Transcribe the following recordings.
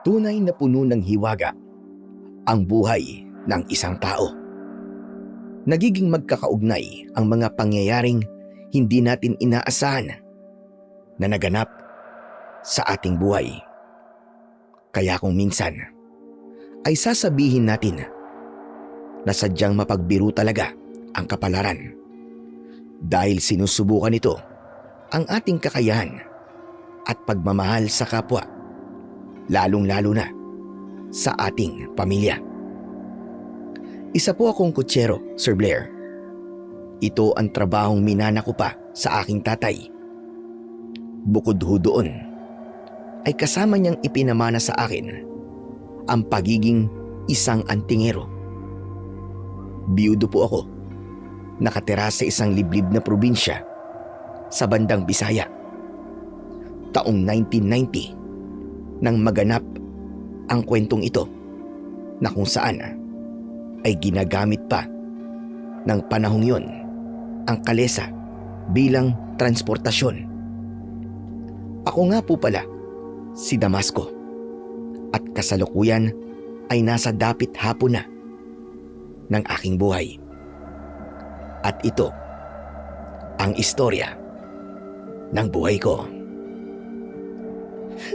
Tunay na puno ng hiwaga ang buhay ng isang tao. Nagiging magkakaugnay ang mga pangyayaring hindi natin inaasahan na naganap sa ating buhay. Kaya kung minsan ay sasabihin natin na sadyang mapagbiro talaga ang kapalaran dahil sinusubukan nito ang ating kakayahan at pagmamahal sa kapwa, lalong-lalo na sa ating pamilya. Isa po akong kutsero, Sir Blair. Ito ang trabahong minana ko pa sa aking tatay. Bukod ho doon, ay kasama niyang ipinamana sa akin ang pagiging isang antingero. Biyudo po ako, nakatira sa isang liblib na probinsya sa bandang Bisaya. Taong 1990 nang maganap ang kwentong ito na kung saan ay ginagamit pa ng panahong yun ang kalesa bilang transportasyon. Ako nga po pala si Damasco at kasalukuyan ay nasa dapit hapon na ng aking buhay. At ito ang istorya ng buhay ko.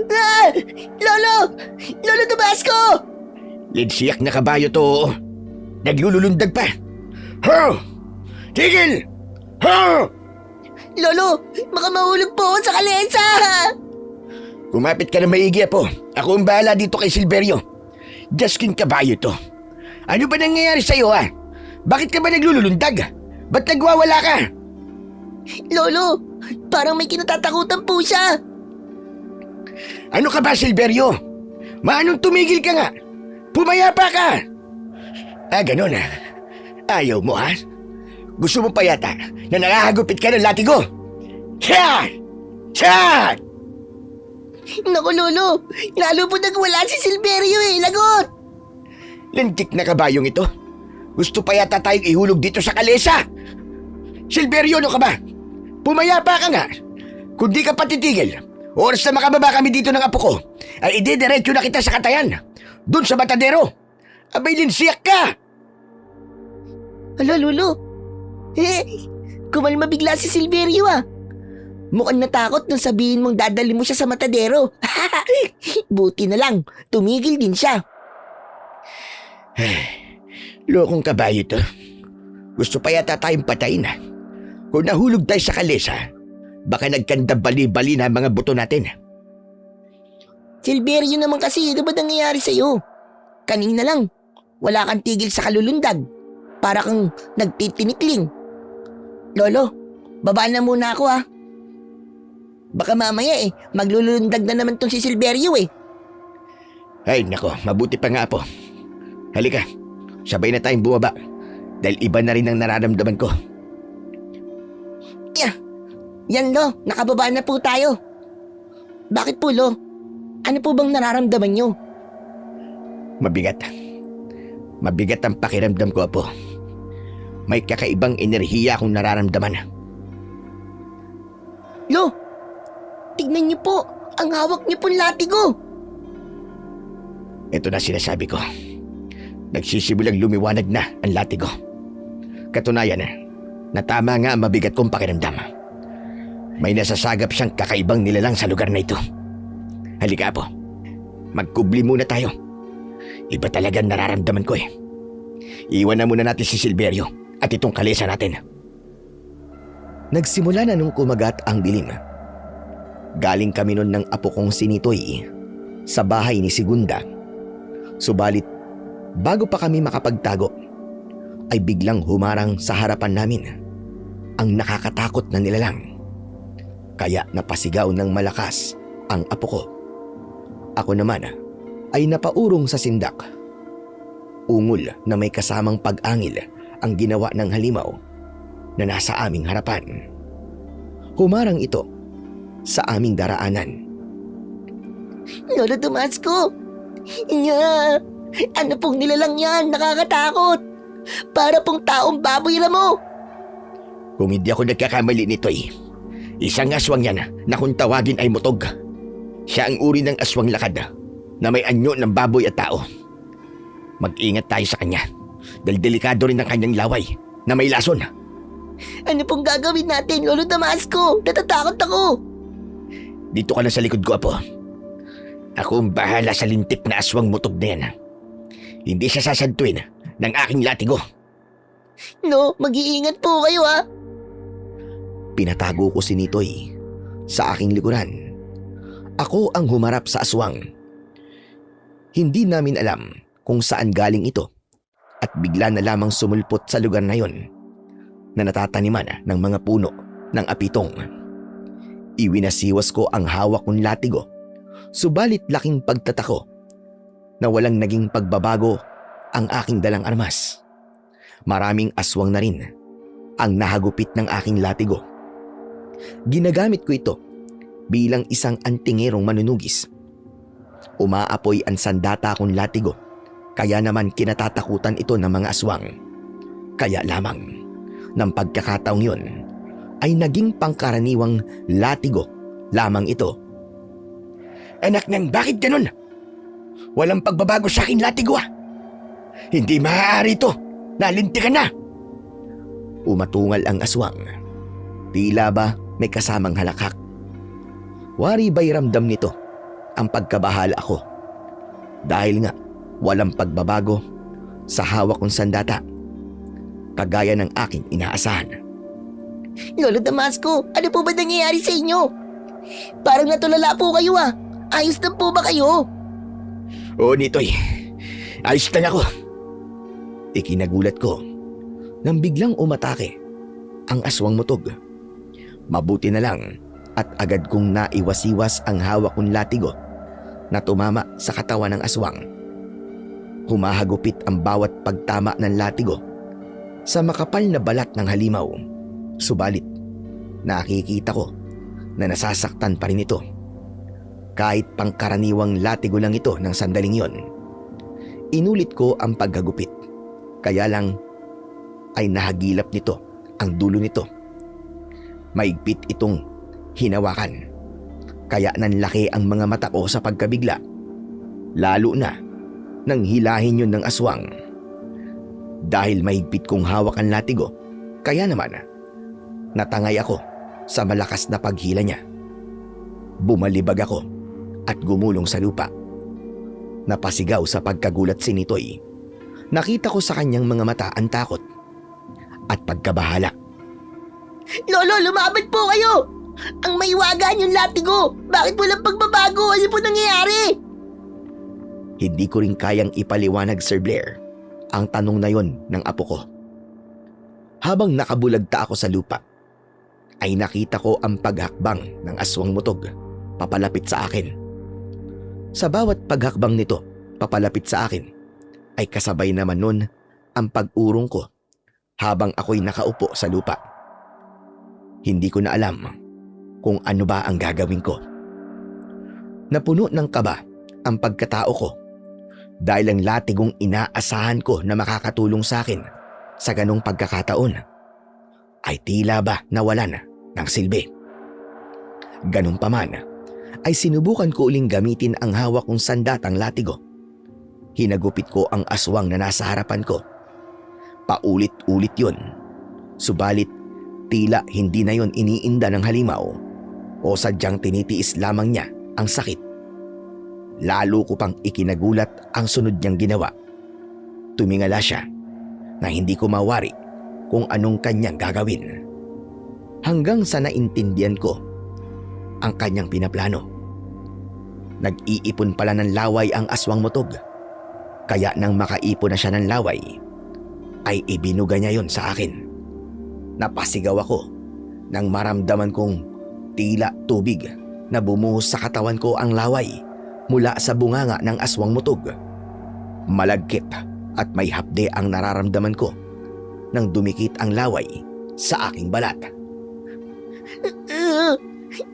Ah! Lolo! Lolo Damasco! Lidsiyak na kabayo to. Naglululundag pa. Ho! Tigil! Ho! Lolo! Baka mahulog po ako sa kalesa! Kumapit ka na maigi, Apo. Ako ang bahala dito kay Silverio. Jaskin kabayo to. Ano ba nangyayari sa'yo, ha? Bakit ka ba naglululundag? Ba't nagwawala ka? Lolo! Parang may kinatatakutan po siya! Ano ka ba, Silverio? Maanong tumigil ka nga? Pumayapa ka! Ganun ha? Ayaw mo ha? Gusto mo pa yata na nakahagupit ka ng latigo? Tiyan! Tiyan! Naku, Lolo! Lalo po nagwala si Silverio Lagot! Lantik na kabayong ito. Gusto pa yata tayong ihulog dito sa kalesa. Silverio, ano ka ba? Pumayapa ka nga. Kung di ka patitigil, oras na makababa kami dito ng apo ko, ay idediretso na kita sa Katayan. Doon sa Matadero. Abay, linsiyak ka! Hala, Lolo! Kumalma bigla si Silverio Mukhang natakot nung sabihin mong dadali mo siya sa Matadero. Buti na lang, tumigil din siya. Lokong kabayo to. Gusto pa yata tayong patayin ha. Kung nahulog tayo sa kalesa, baka nagkandabali-bali na ang mga buto natin. Silverio naman kasi, ano ba nangyayari sa'yo? Kanina lang, wala kang tigil sa kalulundag. Para kang nagtitinikling. Lolo, baba na muna ako Baka mamaya maglulundag na naman tong si Silverio Ay nako, mabuti pa nga po. Halika, sabay na tayong bumaba. Dahil iba na rin ang nararamdaman ko. Yan Lo, nakababa na po tayo. Bakit po Lo? Ano po bang nararamdaman nyo? Mabigat. Mabigat ang pakiramdam ko, Apo. May kakaibang enerhiya akong nararamdaman. Lo, tignan niyo po. Ang hawak niyo pong latigo. Ito na sinasabi ko. Nagsisimulang lumiwanag na ang latigo. Katunayan na tama nga ang mabigat kong pakiramdam. May nasasagap siyang kakaibang nilalang sa lugar na ito. Halika, Apo. Magkubli muna tayo. Iba talaga nararamdaman ko Iwan na muna natin si Silverio at itong kalesa natin. Nagsimula na nung kumagat ang dilim. Galing kami nun ng apo kong si Nitoy sa bahay ni Segunda. Subalit, bago pa kami makapagtago, ay biglang humarang sa harapan namin ang nakakatakot na nilalang. Kaya napasigaw ng malakas ang apo ko. Ako naman ay napaurong sa sindak. Ungol na may kasamang pag-angil ang ginawa ng halimaw na nasa aming harapan. Humarang ito sa aming daraanan. Lolo Damasco! Ano pong nilalang yan? Nakakatakot! Para pong taong baboy mo! Kung hindi ako nagkakamali nito isang aswang yan na kung tawagin ay mutog. Siya ang uri ng aswang lakad na may anyo ng baboy at tao. Mag-ingat tayo sa kanya dahil delikado rin ang kanyang laway na may lason. Ano pong gagawin natin, Lolo Damasco? Natatakot ako. Dito ka na sa likod ko, Apo. Ako ang bahala sa lintik na aswang mutog na yan. Hindi siya sasantuin ng aking latigo. No, mag-iingat po kayo ha. Pinatago ko si Nitoy sa aking likuran. Ako ang humarap sa aswang. Hindi namin alam kung saan galing ito at bigla na lamang sumulpot sa lugar na yon na natataniman ng mga puno ng apitong. Iwinasiwas ko ang hawak kong latigo, subalit laking pagtatako na walang naging pagbabago ang aking dalang armas. Maraming aswang na rin ang nahagupit ng aking latigo. Ginagamit ko ito bilang isang antingerong manunugis. Umaapoy ang sandata kong latigo, kaya naman kinatatakutan ito ng mga aswang. Kaya lamang ng pagkakataong yun ay naging pangkaraniwang latigo lamang ito. Anak nang, bakit ganun? Walang pagbabago sa aking latigo ah. Hindi maaari ito. Nalintikan na. Umatungal ang aswang. Tila ba may kasamang halakak. Wari ba'y ramdam nito ang pagkabahala ko? Dahil nga walang pagbabago sa hawak kong sandata, kagaya ng aking inaasahan. Lolo Damasco, ano po ba nangyayari sa inyo? Parang natulala po kayo ah. Ayos na po ba kayo? Oo, Nitoy. Ayos na ako. Ikinagulat ko nang biglang umatake ang aswang mutog. Mabuti na lang at agad kong naiwasiwas ang hawak kong latigo na tumama sa katawan ng aswang. Humahagupit ang bawat pagtama ng latigo sa makapal na balat ng halimaw. Subalit, nakikita ko na nasasaktan pa rin ito. Kahit pangkaraniwang latigo lang ito ng sandaling yon. Inulit ko ang paghagupit. Kaya lang ay nahagilap nito ang dulo nito. Maigpit itong hinawakan. Kaya nanlaki ang mga mata ko sa pagkabigla. Lalo na nang hilahin yun ng aswang. Dahil maigpit kong hawak ang latigo, kaya naman natangay ako sa malakas na paghila niya. Bumalibag ako at gumulong sa lupa. Napasigaw sa pagkagulat si Nitoy. Nakita ko sa kanyang mga mata ang takot at pagkabahala. Lolo, lumabad po kayo! Ang maiwagan yung latigo! Bakit walang pagbabago? Ano po nangyayari? Hindi ko rin kayang ipaliwanag, Sir Blair, ang tanong na yon ng apo ko. Habang nakabulagta ako sa lupa, ay nakita ko ang paghakbang ng aswang mutog papalapit sa akin. Sa bawat paghakbang nito papalapit sa akin, ay kasabay naman nun ang pag-urong ko habang ako'y nakaupo sa lupa. Hindi ko na alam kung ano ba ang gagawin ko. Napuno ng kaba ang pagkatao ko dahil ang latigong inaasahan ko na makakatulong sa akin sa ganong pagkakataon ay tila ba nawalan ng silbi. Ganun pa man, ay sinubukan ko uling gamitin ang hawak kong sandatang latigo. Hinagupit ko ang aswang na nasa harapan ko. Paulit-ulit yun. Subalit, tila hindi na yon iniinda ng halimaw o sadyang tinitiis lamang niya ang sakit. Lalo ko pang ikinagulat ang sunod niyang ginawa. Tumingala siya na hindi ko mawari kung anong kanyang gagawin. Hanggang sa naintindihan ko ang kanyang pinaplano. Nag-iipon pala ng laway ang aswang mutog. Kaya nang makaipon na siya ng laway, ay ibinuga niya yon sa akin. Napasigaw ako nang maramdaman kong tila tubig na bumuhos sa katawan ko ang laway mula sa bunganga ng aswang mutog. Malagkit at may hapde ang nararamdaman ko nang dumikit ang laway sa aking balat.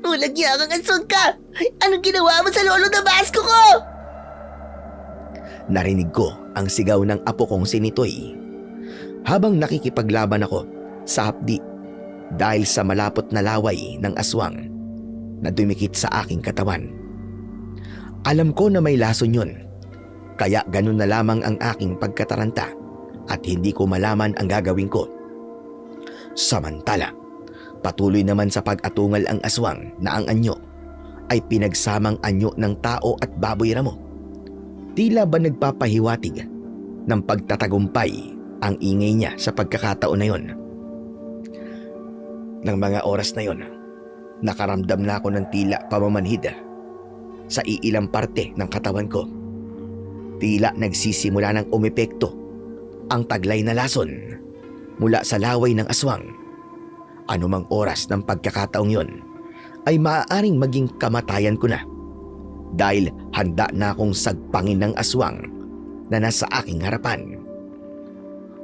Ulag yakang aswang ka! Anong ginawa mo sa Lolo Damasco ko? Narinig ko ang sigaw ng apo kong si Nitoy habang nakikipaglaban ako sa hapdi dahil sa malapot na laway ng aswang na dumikit sa aking katawan. Alam ko na may lason yun, kaya ganun na lamang ang aking pagkataranta at hindi ko malaman ang gagawin ko. Samantala, patuloy naman sa pag-atungal ang aswang na ang anyo ay pinagsamang anyo ng tao at baboy ramo. Tila ba nagpapahiwatig ng pagtatagumpay ang ingay niya sa pagkakataon na yon. Nang mga oras na yon, nakaramdam na ako ng tila pamamanhid sa iilang parte ng katawan ko. Tila nagsisimula ng umepekto ang taglay na lason mula sa laway ng aswang. Anumang oras ng pagkakataong yon ay maaaring maging kamatayan ko na dahil handa na akong sagpangin ng aswang na nasa aking harapan.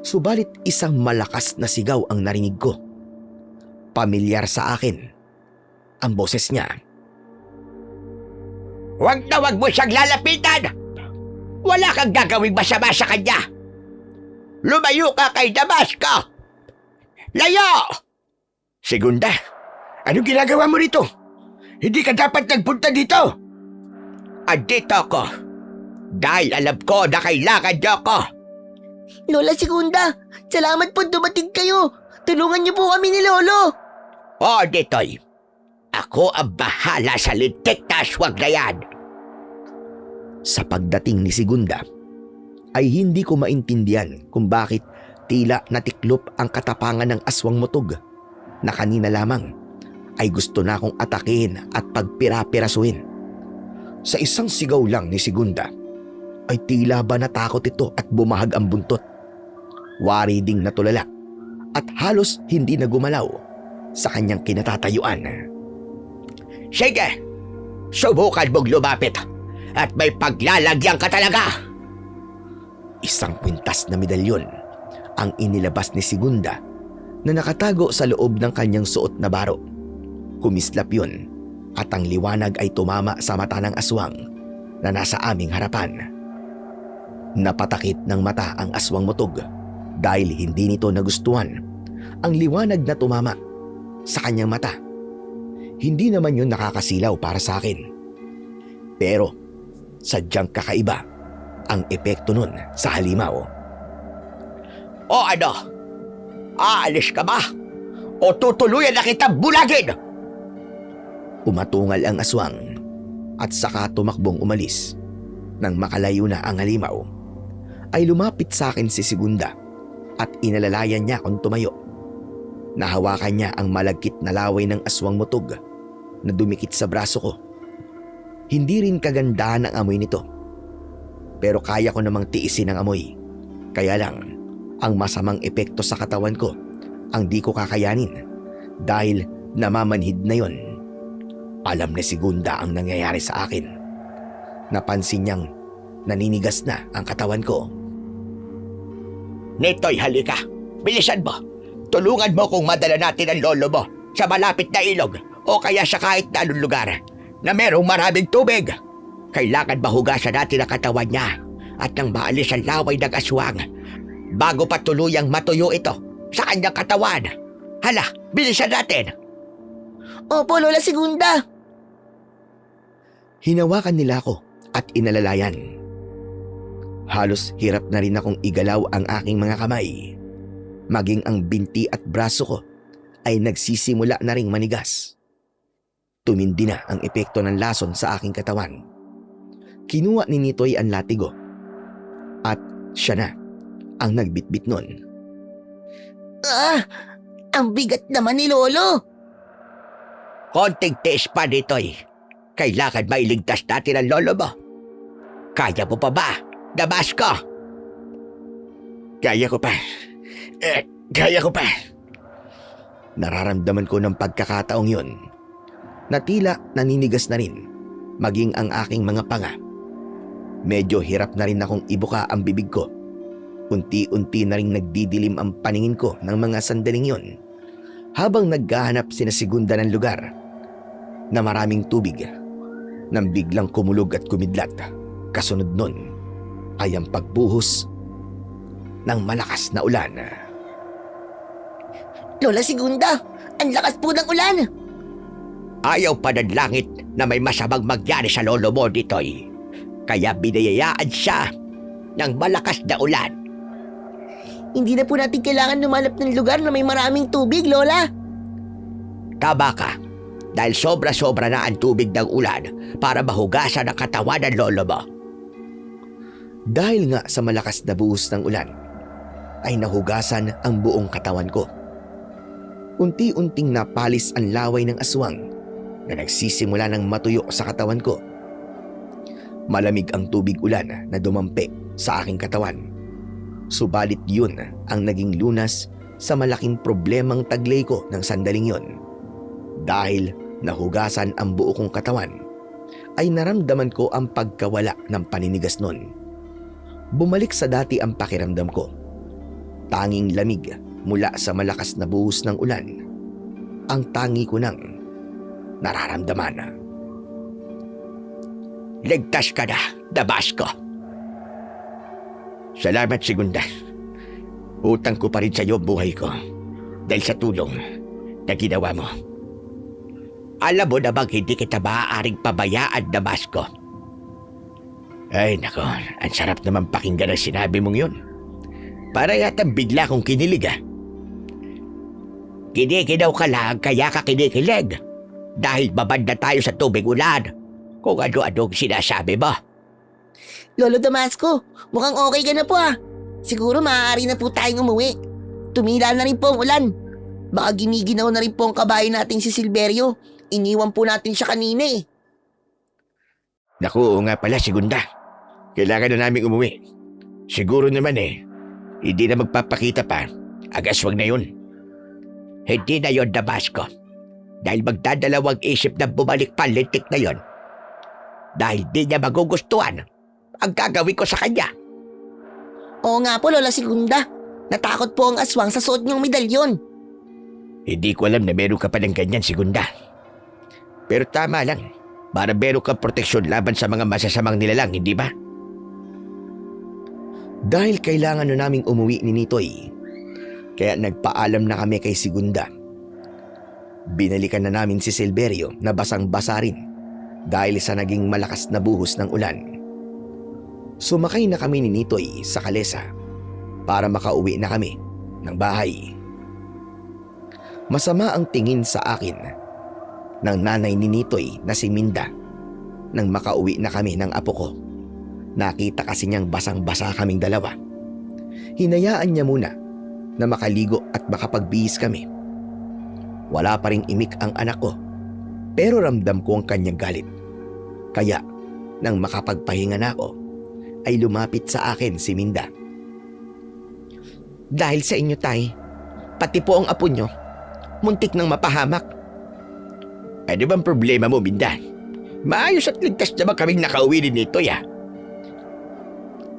Subalit isang malakas na sigaw ang narinig ko. Pamilyar sa akin ang boses niya. Huwag na huwag mo siyang lalapitan! Wala kang gagawing masama sa kanya! Lumayo ka kay Damasco! Layo! Segunda, anong ginagawa mo rito? Hindi ka dapat nagpunta dito! Andito ako dahil alam ko na kailangan niyo ako! Lola Segunda, salamat po dumating kayo. Tulungan niyo po kami ni Lolo. O, Ditoy, ako ang bahala sa lintik na aswang na yan! Sa pagdating ni Segunda, ay hindi ko maintindihan kung bakit tila natiklop ang katapangan ng aswang mutog na kanina lamang ay gusto na akong atakihin at pagpira-pirasuhin. Sa isang sigaw lang ni Segunda, ay tila ba natakot ito at bumahag ang buntot. Wari ding natulala at halos hindi na gumalaw sa kanyang kinatatayuan. Sige, subukan mong lumapit at may paglalagyan ka talaga! Isang kwintas na medalyon ang inilabas ni Segunda na nakatago sa loob ng kanyang suot na baro. Kumislap yun at ang liwanag ay tumama sa mata ng aswang na nasa aming harapan. Napatakip ng mata ang aswang mutog dahil hindi nito nagustuhan ang liwanag na tumama sa kanyang mata. Hindi naman yun nakakasilaw para sa akin. Pero sadyang kakaiba ang epekto nun sa halimaw. O ano? Aalis ka ba? O tutuluyan na kitang bulagin? Umatungal ang aswang at saka tumakbong umalis. Nang makalayo na ang halimaw, ay lumapit sa akin si Segunda at inalalayan niya akong tumayo. Nahawakan niya ang malagkit na laway ng aswang mutog na dumikit sa braso ko. Hindi rin kagandahan ang amoy nito, pero kaya ko namang tiisin ang amoy. Kaya lang, ang masamang epekto sa katawan ko ang di ko kakayanin dahil namamanhid na yon. Alam ni Segunda ang nangyayari sa akin. Napansin niyang naninigas na ang katawan ko. Nitoy, halika. Bilisan mo. Tulungan mo kung madala natin ang lolo mo sa malapit na ilog o kaya sa kahit na anong lugar na merong maraming tubig. Kailangan mahugasan natin ang katawan niya at nang maalis ang laway ng aswang bago pa tuluyang matuyo ito sa kanyang katawan. Hala, bilisan natin. Opo, Lola Segunda. Hinawakan nila ako at inalalayan. Halos hirap na rin akong igalaw ang aking mga kamay. Maging ang binti at braso ko ay nagsisimula na ring manigas. Tumindi na ang epekto ng lason sa aking katawan. Kinuha ni Nitoy ang latigo at siya na ang nagbitbit nun. Ang bigat naman ni Lolo. Konting tiis pa, Nitoy. Kailangan mailigtas natin ang lolo mo. Kaya mo pa ba, Damasco? Kaya ko pa. Kaya ko pa. Nararamdaman ko ng pagkakataong yun na tila naninigas na rin maging ang aking mga panga. Medyo hirap na rin akong ibuka ang bibig ko. Unti-unti na rin nagdidilim ang paningin ko ng mga sandaling yun habang naghahanap sina Segunda ng lugar na maraming tubig nang biglang kumulog at kumidlat. Kasunod nun ay ang pagbuhos ng malakas na ulan. Lola Segunda, ang lakas po ng ulan. Ayaw pa ng langit na may masamang mangyari sa lolo mo, Nitoy. Kaya binayayaan siya ng malakas na ulan. Hindi na po natin kailangan lumalap ng lugar na may maraming tubig, Lola. Tama ka. Dahil sobra-sobra na ang tubig ng ulan para mahugasan ang katawan ng lolo mo. Dahil nga sa malakas na buhos ng ulan, ay nahugasan ang buong katawan ko. Unti-unting napalis ang laway ng aswang na nagsisimula ng matuyo sa katawan ko. Malamig ang tubig ulan na dumampi sa aking katawan. Subalit yun ang naging lunas sa malaking problemang taglay ko ng sandaling yun. Dahil nahugasan ang buo kong katawan, ay naramdaman ko ang pagkawala ng paninigas nun. Bumalik sa dati ang pakiramdam ko. Tanging lamig mula sa malakas na buhos ng ulan ang tangi ko nang nararamdaman. Ligtas ka na, Damasco. Salamat, Segunda. Utang ko pa rin sa iyo ang buhay ko dahil sa tulong na ginawa mo. Alam mo namang hindi kita maaaring pabayaan, Damasco. Ay nako, ang sarap naman pakinggan ang sinabi mong yun. Para yatang bigla kong kinilig ah. Kinikilaw ka lang kaya ka kinikilig. Dahil babad na tayo sa tubig ulan. Kung ano-anong sinasabi mo. Lolo Damasco, mukhang okay ka na po ah. Siguro maaari na po tayong umuwi. Tumila na rin po ang ulan. Baka giniginaw na rin po ang kabayo nating si Silverio. Iniwan po natin siya kanina eh. Naku, oo nga pala, Segunda. Kailangan na namin umuwi. Siguro naman hindi na magpapakita pa. Agaswag na yun. Hindi na yun, Damasco. Dahil magdadalawang isip na bumalik pa lintik na yun. Dahil di niya magugustuhan ang gagawin ko sa kanya. Oo nga po, Lola Segunda. Natakot po ang aswang sa suot niyong medalyon. Hindi ko alam na meron ka pa ng ganyan, Segunda. Pero tama lang. Para meron kang proteksyon laban sa mga masasamang nilalang, hindi ba? Dahil kailangan na naming umuwi ni Nitoy, kaya nagpaalam na kami kay Segunda. Binalikan na namin si Silverio na basang-basa rin dahil sa naging malakas na buhos ng ulan. Sumakay na kami ni Nitoy sa kalesa para makauwi na kami ng bahay. Masama ang tingin sa akin ng nanay ni Nitoy na si Minda nang makauwi na kami ng apo ko. Nakita kasi niyang basang-basa kaming dalawa. Hinayaan niya muna na makaligo at makapagbihis kami. Wala pa ring imik ang anak ko, pero ramdam ko ang kanyang galit. Kaya nang makapagpahinga na ako, ay lumapit sa akin si Minda. Dahil sa inyo, Tay, pati po ang apo niyo, muntik nang mapahamak. Ano bang problema mo, Minda? Maayos at ligtas naman kaming nakauwi din nito, ya.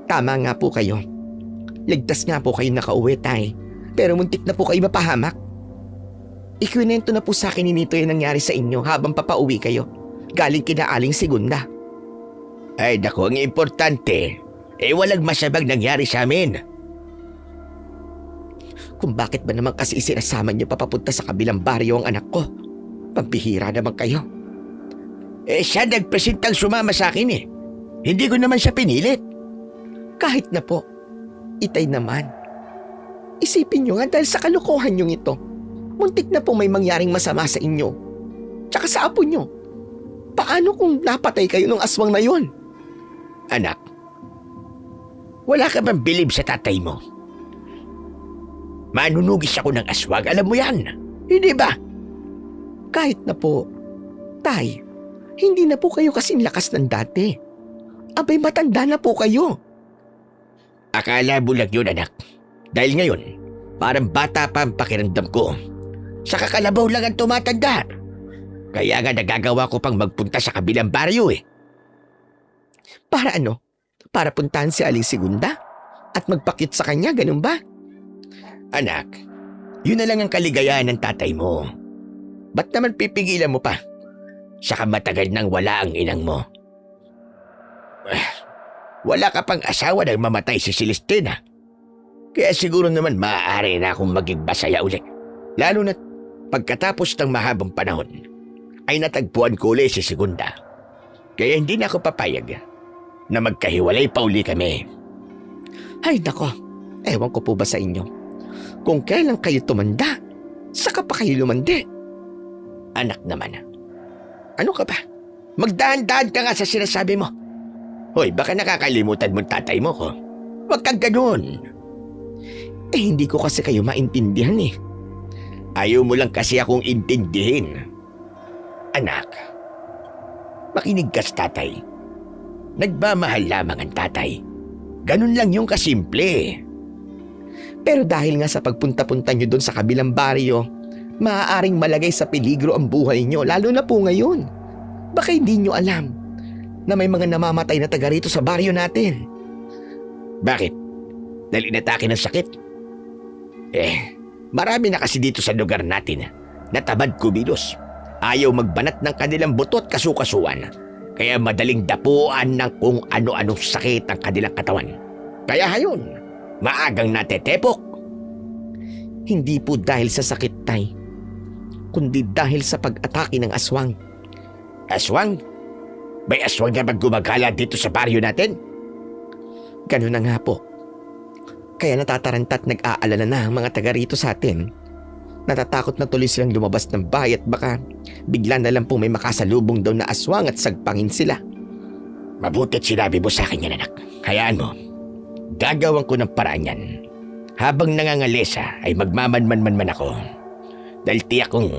Tama nga po kayo. Ligtas nga po kayo nakauwi, Tay. Pero muntik na po kayo mapahamak. Ikwinento na po sa akin ni Nito yung nangyari sa inyo habang papauwi kayo. Galing kina Aling Segunda. Ay naku, ang importante, walang masamang nangyari sa amin. Kung bakit ba naman kasi isinasama niyo papapunta sa kabilang baryo ang anak ko? Pampihira naman kayo. Siya nagpresentang sumama sa akin Hindi ko naman siya pinilit. Kahit na po, Itay naman. Isipin niyo nga dahil sa kalokohan niyong ito, muntik na po may mangyaring masama sa inyo. Tsaka sa apo niyo. Paano kung napatay kayo ng aswang na yon? Anak, wala ka bang bilib sa tatay mo? Manunugis ako ng aswang, alam mo yan. Hindi ba? Kahit na po, Tay, hindi na po kayo kasing lakas ng dati. Abay, matanda na po kayo. Akala mo lang yun, anak. Dahil ngayon, parang bata pa ang pakiramdam ko. Sa kakalabaw lang ang tumatanda. Kaya nga nagagawa ko pang magpunta sa kabilang baryo Para ano? Para puntahan si Aling Segunda? At magpakit sa kanya, ganun ba? Anak, yun na lang ang kaligayahan ng tatay mo. Ba't naman pipigilan mo pa? Saka matagal nang wala ang inang mo. Wala ka pang asawa nang mamatay si Celestina. Kaya siguro naman maaari na akong maging basaya ulit. Lalo na pagkatapos ng mahabang panahon. ay natagpuan ko ulit si Segunda. Kaya hindi na ako papayag na magkahiwalay pa uli kami. Ay nako, ewan ko po ba sa inyo. Kung kailan kayo tumanda, saka pa kayo lumandi. Anak naman. Ano ka ba? Magdahan-dahan ka nga sa sinasabi mo. Hoy, baka nakakalimutan mo tatay mo ko. Huwag kang ganun. Eh hindi ko kasi kayo maintindihan eh. Ayaw mo lang kasi akong intindihin. Anak, makinig ka sa tatay. Nagmamahal lamang ang tatay. Ganun lang yung kasimple. Pero dahil nga sa pagpunta-punta nyo doon sa kabilang baryo, maaaring malagay sa peligro ang buhay nyo, lalo na po ngayon. Baka hindi nyo alam na may mga namamatay na taga rito sa baryo natin. Bakit? Dahil inatake ng sakit? Marami na kasi dito sa lugar natin na tamad kumilos. Ayaw magbanat ng kanilang buto at kasukasuan. Kaya madaling dapuan ng kung ano-anong sakit ang kanilang katawan. Kaya hayon, maagang natetepok. Hindi po dahil sa sakit, Tay, kundi dahil sa pag-atake ng aswang. Aswang? May aswang na gumagala dito sa baryo natin? Ganun na nga po. Kaya natatarantat nag-aalala na ang mga taga rito sa atin. Natatakot na tuloy silang lumabas ng bahay at baka bigla na lang po may makasalubong daw na aswang at sagpangin sila. Mabuti't sinabi mo sa akin yan, anak. Hayaan mo. Gagawan ko ng paraan yan. Habang nangangalesa ay magmamanman-man ako. Dahil tiyak kong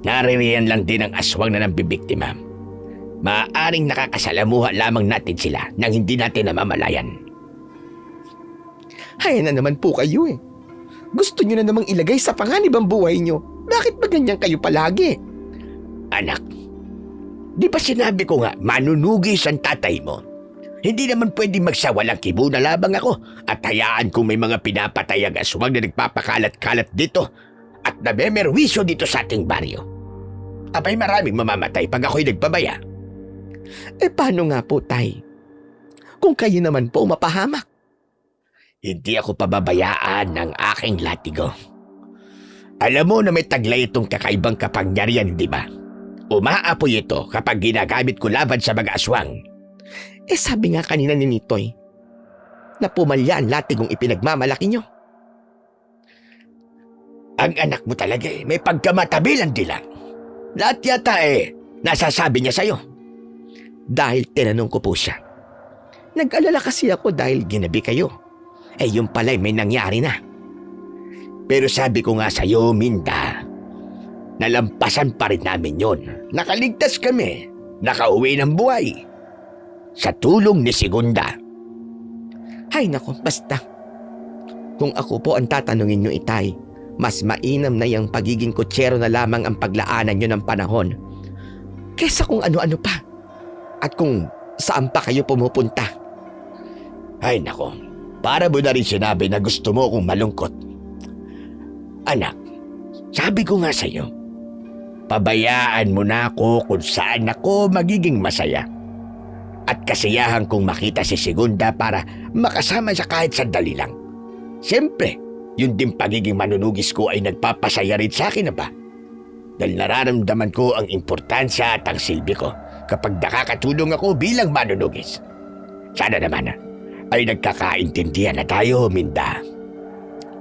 naririyan lang din ang aswang na nambibiktima. Maaaring nakakasalamuha lamang natin sila nang hindi natin namamalayan. Hay na naman po kayo eh. Gusto nyo na namang ilagay sa panganib ang buhay nyo. Bakit ba ganyan kayo palagi? Anak, di ba sinabi ko nga manunugis ang tatay mo? Hindi naman pwede magsawalang kibo na labang ako at hayaan kung may mga pinapatay ang aswang na nagpapakalat-kalat dito at namemerwisyo dito sa ating baryo. Abay maraming mamamatay pag ako'y nagpabaya. Eh paano nga po, Tay? Kung kayo naman po mapahamak. Hindi ako pababayaan ng aking latigo. Alam mo na may taglay itong kakaibang kapangyarihan, di ba? Umaapoy ito kapag ginagamit ko laban sa mga aswang. Eh sabi nga kanina ni Nitoy, na pumalya ang latigong ipinagmamalaki nyo. Ang anak mo talaga may pagkamatabilan lang. Lahat yata nasasabi niya sa'yo. Dahil tinanong ko po siya. Nag-alala kasi ako dahil ginabi kayo. Yung pala'y may nangyari na. Pero sabi ko nga sa'yo, Minda, nalampasan pa rin namin yon. Nakaligtas kami. Nakauwi ng buhay. Sa tulong ni Segunda. Hay nako, basta. Kung ako po ang tatanungin nyo, Itay, mas mainam na yung pagiging kutsero na lamang ang paglaanan nyo ng panahon kesa kung ano-ano pa. At kung saan pa kayo pumupunta. Ay nako, para mo na rin sinabi na gusto mo akong malungkot. Anak, sabi ko nga sa'yo, pabayaan mo na ako kung saan ako magiging masaya. At kasiyahan kong makita si Segunda para makasama siya kahit sandali lang. Siyempre, yun din pagiging manunugis ko ay nagpapasaya rin sa akin na ba? Dahil nararamdaman ko ang importansya at ang silbi ko kapag nakakatulong ako bilang manunugis. Sana naman ay nagkakaintindihan na tayo, Minda.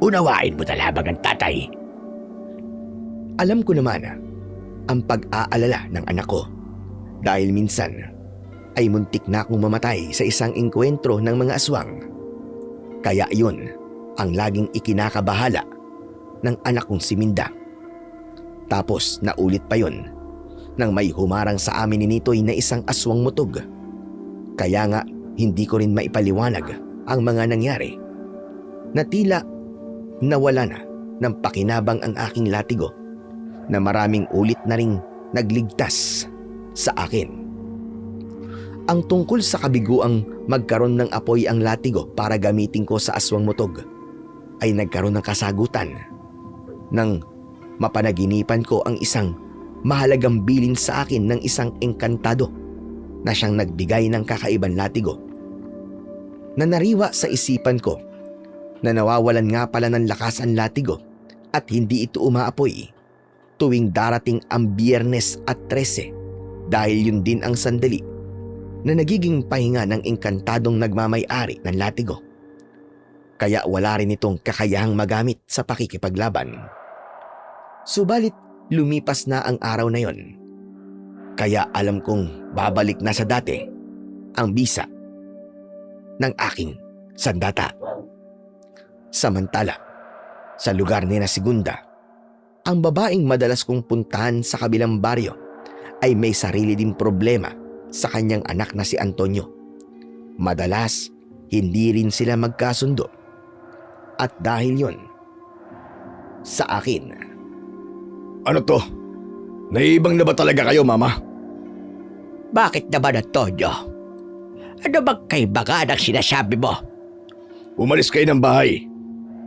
Unawain mo na labang ang tatay. Alam ko naman ang pag-aalala ng anak ko dahil minsan ay muntik na akong mamatay sa isang engkwentro ng mga aswang. Kaya yun ang laging ikinakabahala ng anak kong si Minda. Tapos naulit pa yun nang may humarang sa amin ni Nitoy na isang aswang mutog. Kaya nga hindi ko rin maipaliwanag ang mga nangyari na tila nawala na ng pakinabang ang aking latigo na maraming ulit na ring nagligtas sa akin. Ang tungkol sa kabiguang magkaroon ng apoy ang latigo para gamitin ko sa aswang mutog ay nagkaroon ng kasagutan nang mapanaginipan ko ang isang mahalagang bilin sa akin ng isang engkantado na siyang nagbigay ng kakaibang latigo. Na nariwa sa isipan ko na nawawalan nga pala ng lakas ang latigo at hindi ito umaapoy tuwing darating ang Biyernes at 13 dahil yun din ang sandali na nagiging pahinga ng engkantadong nagmamay-ari ng latigo. Kaya wala rin itong kakayahang magamit sa pakikipaglaban. Subalit lumipas na ang araw na yon. Kaya alam kong babalik na sa dati ang bisa ng aking sandata. Samantala, sa lugar ni na Segunda, ang babaeng madalas kong puntahan sa kabilang baryo ay may sarili din problema sa kanyang anak na si Antonio. Madalas, hindi rin sila magkasundo. At dahil yon, sa akin. Ano to? Naiibang na ba talaga kayo, Mama? Bakit naman, Antonio? Ano bang kaibaga ng sinasabi mo? Umalis kayo ng bahay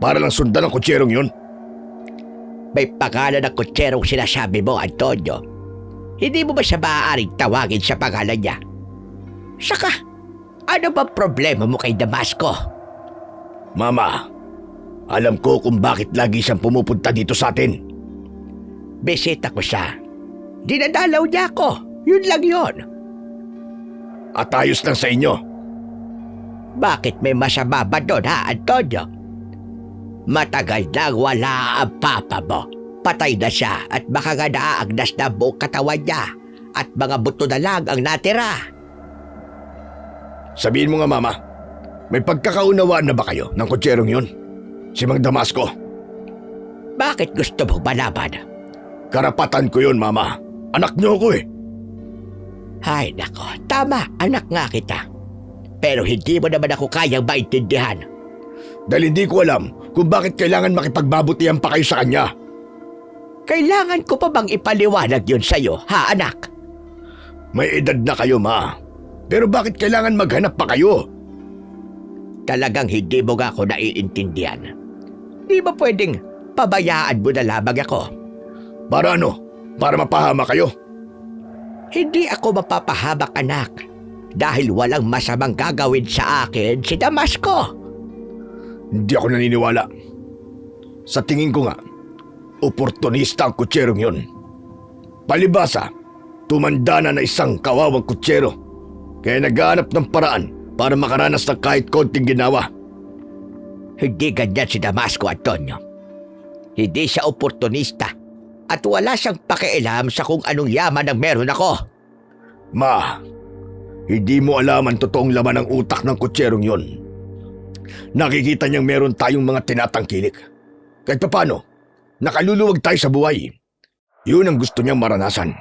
para lang sundan ang kutserong yun. May pangalan ng kutserong sinasabi mo, Antonio. Hindi mo ba siya maaaring tawagin sa pangalan niya? Saka, ano ba problema mo kay Damasco? Mama, alam ko kung bakit lagi siyang pumupunta dito sa atin. Bisita ko siya. Dinadalaw niya ako. Yun lang yun. At ayos lang sa inyo. Bakit may masama ba doon, ha, Antonio? Matagal nang wala ang papa mo. Patay na siya at baka nga naaagnas na buong katawan niya at mga buto na lang ang natira. Sabihin mo nga, Mama, may pagkakaunawaan na ba kayo ng kutserong yun? Si Mang Damasco. Bakit gusto mo malaman? Karapatan ko yun, Mama. Anak niyo ako eh. Ay nako, tama, anak nga kita. Pero hindi mo naman ako kayang maintindihan. Dahil hindi ko alam kung bakit kailangan makipagbabutihan pa kayo sa kanya. Kailangan ko pa bang ipaliwanag yun sa'yo, ha anak? May edad na kayo, Ma. Pero bakit kailangan maghanap pa kayo? Talagang hindi mo nga ako naiintindihan. Di ba pwedeng pabayaan mo na lamang ako? Para ano? Para mapahama kayo? Hindi ako mapapahabak, anak. Dahil walang masamang gagawin sa akin si Damasco. Hindi ako naniniwala. Sa tingin ko nga, oportunista ang kutserong yun. Palibasa, tumanda na isang kawawang kutsero. Kaya naghahanap ng paraan para makaranas ng kahit konting ginawa. Hindi ganyan si Damasco, Antonio. Hindi siya oportunista at wala siyang pakialam sa kung anong yaman ang meron ako. Ma, hindi mo alam ang totoong laman ng utak ng kutserong yun. Nakikita niyang meron tayong mga tinatangkilik. Kahit paano, nakaluluwag tayo sa buhay. Yun ang gusto niyang maranasan.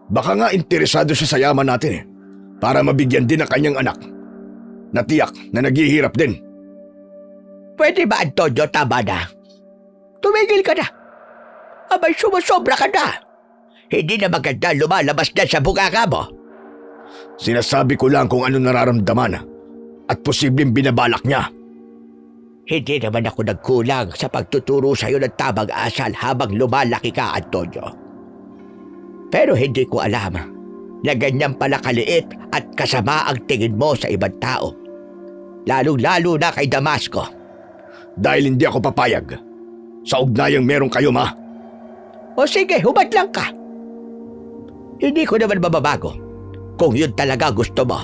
Baka nga interesado siya sa yaman natin para mabigyan din ang kanyang anak na tiyak na naghihirap din. Pwede ba, Antonio, tama na? Tumigil ka na. Abay, sumusobra ka na. Hindi na maganda lumalabas na sa bunganga mo. Sinasabi ko lang kung ano nararamdaman at posibleng binabalak niya. Hindi naman ako nagkulang sa pagtuturo sa iyo ng tamang asal habang lumalaki ka, Antonio. Pero hindi ko alam na ganyan pala kaliit at kasama ang tingin mo sa ibang tao. Lalong-lalo na kay Damasco. Dahil hindi ako papayag sa ugnayang meron kayo, Ma. O sige, hubad lang ka. Hindi ko naman mababago kung yun talaga gusto mo.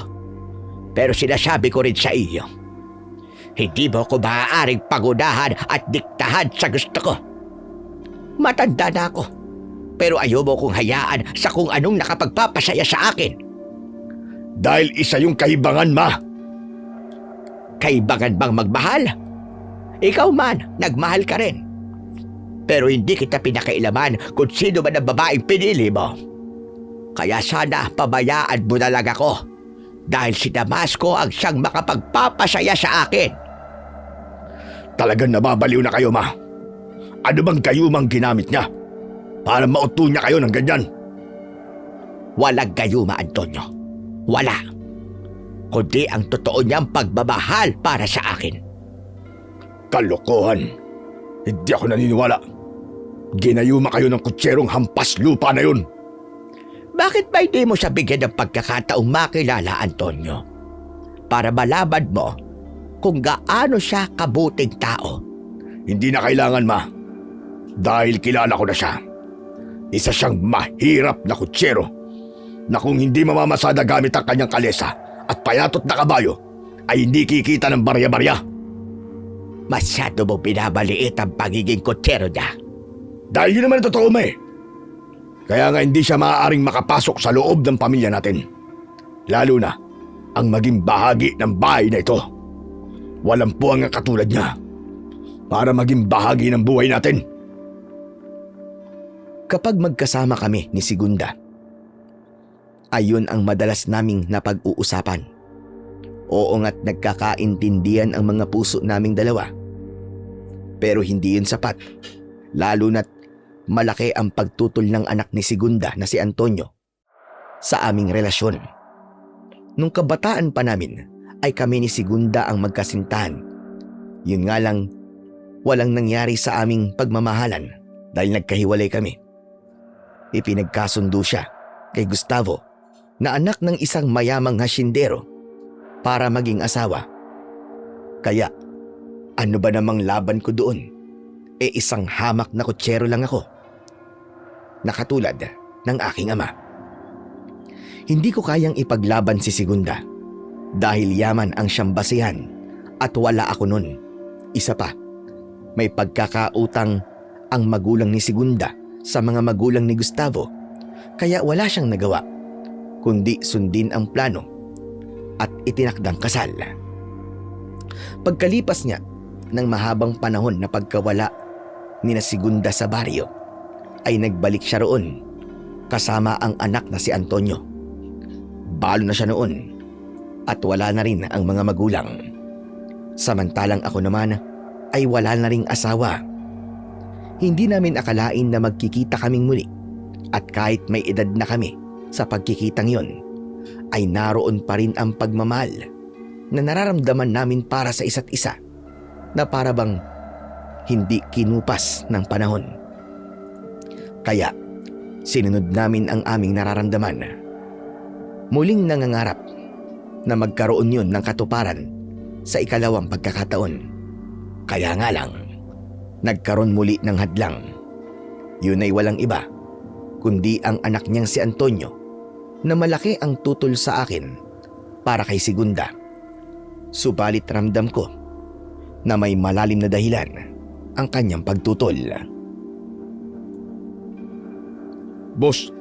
Pero sinasabi ko rin sa iyo, hindi mo ko maaaring pagunahan at diktahan sa gusto ko. Matanda na ako, pero ayaw mo kong hayaan sa kung anong nakapagpapasaya sa akin. Dahil isa yung kahibangan, Ma. Kaibangan bang magmahal? Ikaw man, nagmahal ka rin. Pero hindi kita pinakailaman kung sino man ang babaeng pinili mo. Kaya sana pabayaan mo na lang ako dahil si Damasco ang siyang makapagpapasaya sa akin. Talagang nababaliw na kayo, Ma. Ano bang gayumang ginamit niya para mauto niya kayo ng ganyan? Walang gayuma, Antonio. Wala. Kundi ang totoo niyang pagmamahal para sa akin. Kalokohan. Hindi ako naniniwala. Ginayuma kayo ng kutserong hampas lupa na yun. Bakit ba hindi mo siya bigyan ng pagkakataong makilala, Antonio? Para malaman mo kung gaano siya kabuting tao. Hindi na kailangan, Ma. Dahil kilala ko na siya. Isa siyang mahirap na kutsero na kung hindi mamamasada gamit ang kanyang kalesa at payatot na kabayo ay hindi kikita ng barya-barya. Masyado mo binabaliit ang pagiging kutsero niya. Dahil yun naman ang totoo mo eh. Kaya nga hindi siya maaaring makapasok sa loob ng pamilya natin. Lalo na ang maging bahagi ng bahay na ito. Walang puwang ang katulad niya para maging bahagi ng buhay natin. Kapag magkasama kami ni Segunda, ayun ang madalas naming napag-uusapan. Oo nga't nagkakaintindihan ang mga puso naming dalawa. Pero hindi yun sapat, lalo na't malaki ang pagtutol ng anak ni Segunda na si Antonio sa aming relasyon. Nung kabataan pa namin ay kami ni Segunda ang magkasintahan. Yun nga lang, walang nangyari sa aming pagmamahalan dahil nagkahiwalay kami. Ipinagkasundo siya kay Gustavo na anak ng isang mayamang hasyendero para maging asawa. Kaya ano ba namang laban ko doon? Isang hamak na kutsero lang ako. Nakatulad ng aking ama. Hindi ko kayang ipaglaban si Segunda dahil yaman ang siyang basihan at wala ako nun. Isa pa, may pagkakautang ang magulang ni Segunda sa mga magulang ni Gustavo, kaya wala siyang nagawa kundi sundin ang plano at itinakdang kasal. Pagkalipas niya ng mahabang panahon na pagkawala ni na Segunda sa baryo, ay nagbalik siya roon kasama ang anak na si Antonio. Balo na siya noon at wala na rin ang mga magulang. Samantalang ako naman ay wala na ring asawa. Hindi namin akalain na magkikita kaming muli at kahit may edad na kami sa pagkikitang yon, ay naroon pa rin ang pagmamahal na nararamdaman namin para sa isa't isa na para bang hindi kinupas ng panahon. Kaya sinunod namin ang aming nararamdaman. Muling nangangarap na magkaroon yun ng katuparan sa ikalawang pagkakataon. Kaya nga lang, nagkaroon muli ng hadlang. Yun ay walang iba kundi ang anak niyang si Antonio na malaki ang tutol sa akin para kay Segunda. Subalit ramdam ko na may malalim na dahilan ang kanyang pagtutol. Boss,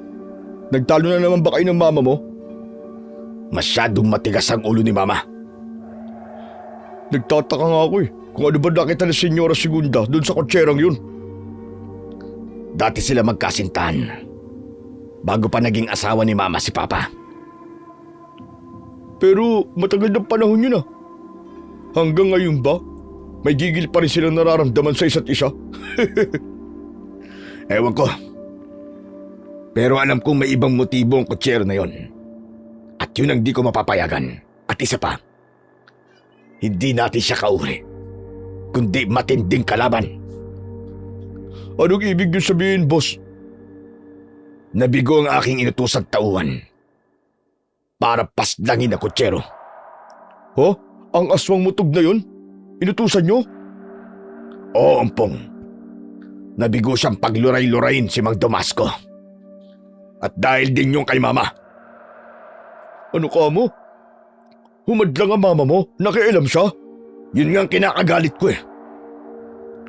nagtalo na naman ba kayo ng mama mo? Masyadong matigas ang ulo ni mama. Nagtataka nga ako kung ano ba nakita ni Senyora Segunda doon sa kotserang yun. Dati sila magkasintahan bago pa naging asawa ni mama si papa. Pero matagal ng panahon yun ah. Hanggang ngayon ba? May gigil pa rin silang nararamdaman sa isa't isa? Ewan ko. Pero alam kong may ibang motibo ang kutsero na yon. At yun ang di ko mapapayagan. At isa pa, hindi natin siya kauri, kundi matinding kalaban. Anong ibig niyo sabihin, boss? Nabigo ang aking inutusang tauhan para paslangin na kutsero. Ho? Ang aswang mutog na yun? Inutusan niyo? Oo, Ampong. Nabigo siyang pagluray-lurayin si Mang Damasco. At dahil din yung kay mama. Ano ka mo? Humadlang ang mama mo? Nakialam siya? Yun nga ang kinakagalit ko eh.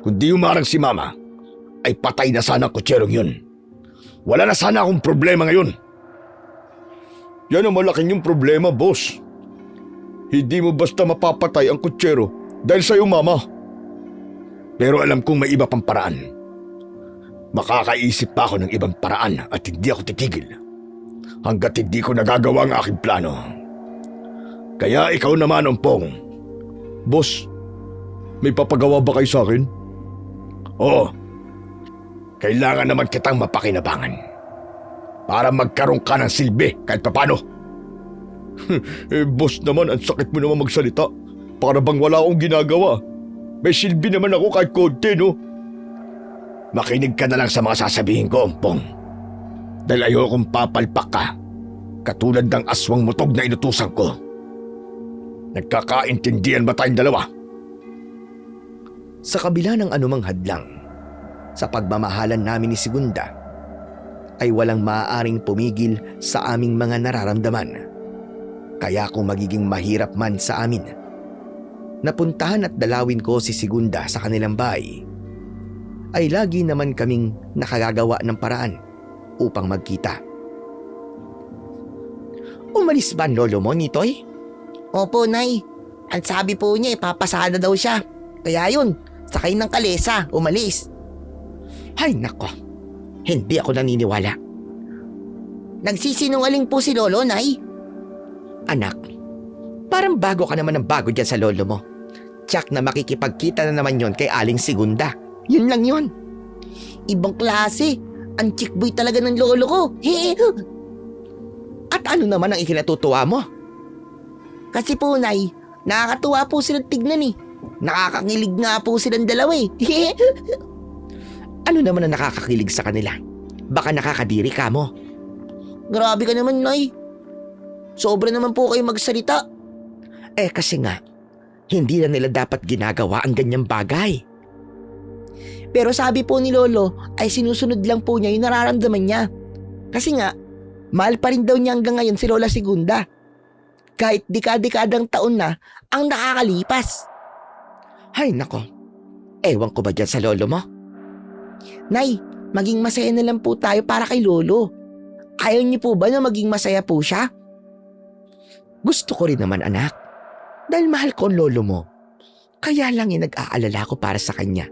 Kung di umarang si mama, ay patay na sana ang kutserong yun. Wala na sana akong problema ngayon. Yan ang malaking yung problema, boss. Hindi mo basta mapapatay ang kutsero dahil sa'yo, mama. Pero alam kong may iba pang paraan. Makakaisip pa ako ng ibang paraan at hindi ako titigil hanggat hindi ko nagagawa ang aking plano. Kaya ikaw naman, Ompong. Boss, may papagawa ba kayo sa akin? Oo. Kailangan naman kitang mapakinabangan para magkaroon ka ng silbi kahit papano. Boss naman, ang sakit mo naman magsalita. Para bang wala akong ginagawa. May silbi naman ako kahit konti, no? Makinig ka na lang sa mga sasabihin ko, Ompong. Dahil ayokong papalpak ka, katulad ng aswang mutog na inutusan ko. Nagkakaintindihan ba tayong dalawa? Sa kabila ng anumang hadlang sa pagmamahalan namin ni Segunda, ay walang maaaring pumigil sa aming mga nararamdaman. Kaya kung magiging mahirap man sa amin, napuntahan at dalawin ko si Segunda sa kanilang bahay, ay lagi naman kaming nakagagawa ng paraan upang magkita. Umalis ba ang lolo mo, Nitoy? Opo, Nay. Ang sabi po niya, ipapasada daw siya. Kaya yun, sakay ng kalesa, umalis. Ay nako, hindi ako naniniwala. Nagsisinungaling po si Lolo, Nay. Anak, parang bago ka naman ng bago dyan sa lolo mo. Tsak na makikipagkita na naman yon kay Aling Segunda. Yun lang yun. Ibang klase. Ang chickboy talaga ng lolo ko. At ano naman ang ikinatutuwa mo? Kasi po, Nay, nakakatuwa po silang tignan eh. Nakakakilig nga po silang dalawa eh. Ano naman ang nakakakilig sa kanila? Baka nakakadiri ka mo. Grabe ka naman, Nay. Sobra naman po kayo magsalita. Kasi nga, hindi na nila dapat ginagawa ang ganyang bagay. Pero sabi po ni Lolo ay sinusunod lang po niya yung nararamdaman niya. Kasi nga, mahal pa rin daw niya hanggang ngayon si Lola Segunda. Kahit dekadang taon na ang nakakalipas. Ay nako, ewan ko ba dyan sa lolo mo? Nay, maging masaya na lang po tayo para kay Lolo. Ayaw niyo po ba na maging masaya po siya? Gusto ko rin naman, anak. Dahil mahal ko ang lolo mo. Kaya lang nag-aalala ko para sa kanya.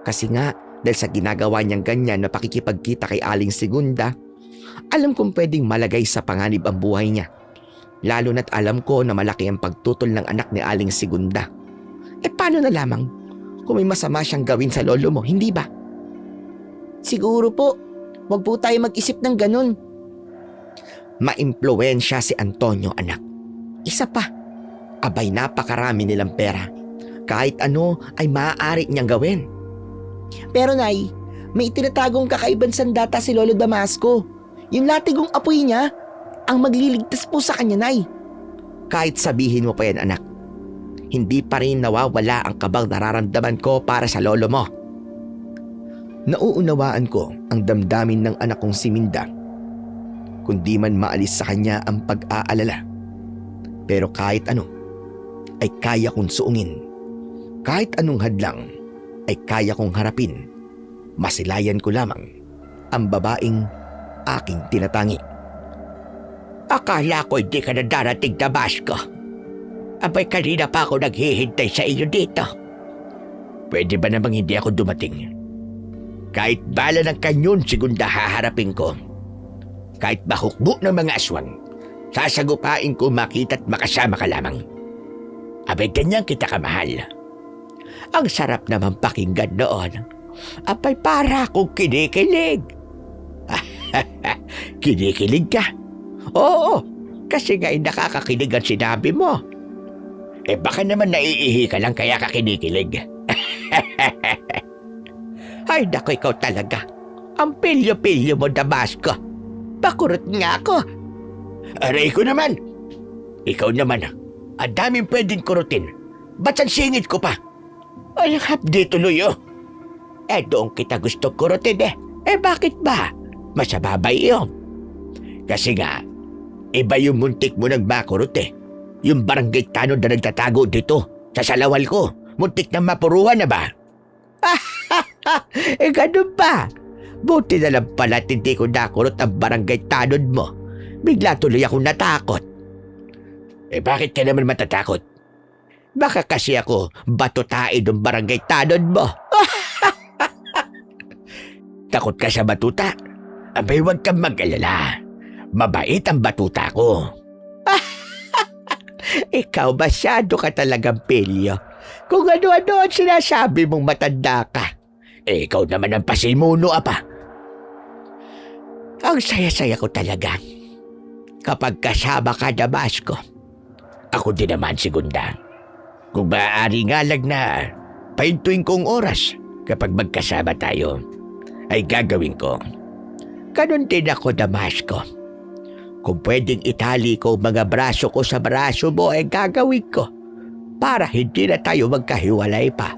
Kasi nga, dahil sa ginagawa niyang ganyan na pakikipagkita kay Aling Segunda, alam kong pwedeng malagay sa panganib ang buhay niya. Lalo na't alam ko na malaki ang pagtutol ng anak ni Aling Segunda. Paano na lamang kung may masama siyang gawin sa lolo mo, hindi ba? Siguro po, wag po tayo mag-isip ng ganun. Maimpluwensya si Antonio, anak. Isa pa, abay napakarami nilang pera. Kahit ano ay maaari niyang gawin. Pero Nay, may itinatagong kakaibang sandata si Lolo Damasco. Yung latigong apoy niya, ang magliligtas po sa kanya, Nay. Kahit sabihin mo pa yan, anak, hindi pa rin nawawala ang kabang nararamdaman ko para sa lolo mo. Nauunawaan ko ang damdamin ng anak kong si Minda. Kundi man maalis sa kanya ang pag-aalala. Pero kahit ano, ay kaya kong suungin. Kahit anong hadlang, ay kaya kong harapin. Masilayan ko lamang ang babaeng aking tinatangi. Akala ko hindi ka na darating, Damasco. Abay, kanina pa ako naghihintay sa iyo dito. Pwede ba namang hindi ako dumating? Kahit bala ng kanyon, Segunda, haharapin ko. Kahit bahukbo ng mga aswang, sasagupain ko makita't makasama ka lamang. Abay, ganyan kita kamahal. Ang sarap naman pakinggan noon. Abay, para akong kinikilig. Kinikilig ka? Oo, kasi nga'y nakakakilig ang sinabi mo. Baka naman naiihi ka lang kaya ka kinikilig. Ay, naku, ikaw talaga. Ang pilyo-pilyo mo, Damasco. Bakurot nga ako. Aray ko naman. Ikaw naman, ang daming pwedeng kurutin. Ba't ang singit ko pa? Ay, hapdi tuloy, oh. Doon kita gusto kurutin, bakit ba? Masababay yun. Kasi nga, iba yung muntik mo nagmakurot, Yung barangay tanod na nagtatago dito, sa salawal ko, muntik na mapuruhan na ba? Ganun ba? Buti na lang pala't hindi ko nakurot ang barangay tanod mo. Bigla tuloy akong natakot. Bakit ka naman matatakot? Baka kasi ako batutain ng barangay tanod mo. Takot ka sa batuta? Abay, huwag kang mag-alala. Mabait ang batuta ko. Ikaw, masyado ka talagang pilyo. Kung ano-ano ang sinasabi mong matanda ka. Ikaw naman ang pasimuno, apa. Ang saya-saya ko talaga. Kapag kasama ka, Damasco. Ako din naman, Segunda. Kung maaari nga lang na pahintuin kong oras kapag magkasama tayo, ay gagawin ko. Ganon din ako, Damasco. Kung pwedeng itali ko mga braso ko sa braso mo, ay gagawin ko para hindi na tayo magkahiwalay pa.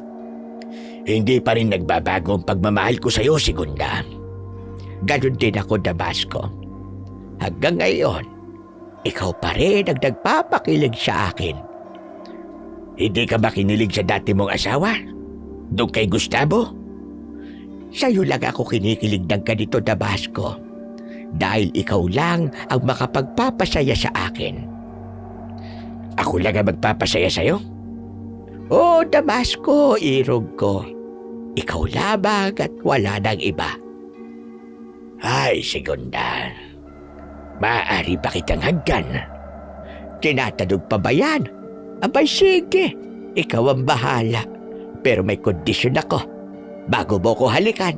Hindi pa rin nagbabago ang pagmamahal ko sa iyo, Segunda. Ganon din ako, Damasco. Hanggang ngayon, ikaw pa rin ang nagpapakilig sa akin. Hindi ka ba kinilig sa dati mong asawa? Doon kay Gustavo? Sa'yo lang ako kinikilig ng ganito, Damasco. Dahil ikaw lang ang makapagpapasaya sa akin. Ako lang ang magpapasaya sa'yo? Oh, Damasco, irog ko. Ikaw labang at wala nang iba. Ay, Segunda. Maaari ba kitang haggan? Tinatanong pa ba yan? Abay, sige. Ikaw ang bahala. Pero may kondisyon ako bago mo ko halikan.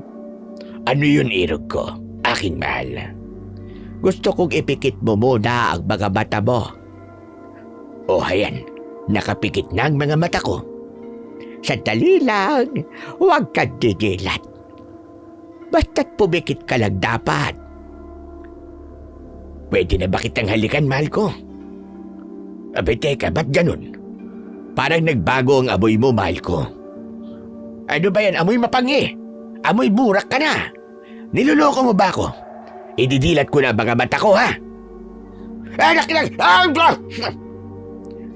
Ano yun, irog ko? Aking mahal. Gusto kong ipikit mo muna ang mga mata mo. O hayan, nakapikit na ang mga mata ko. Sandali lang, huwag kang didilat. Basta't pumikit ka lang dapat. Pwede na ba kitang halikan, mahal ko? Abay, teka, ba't ganun? Parang nagbago ang amoy mo, mahal ko. Ano ba yan? Amoy mapangi. Amoy burak ka na. Niloloko mo ba ako? Ididilat ko na ang mga mata ko, ha? Anak lang!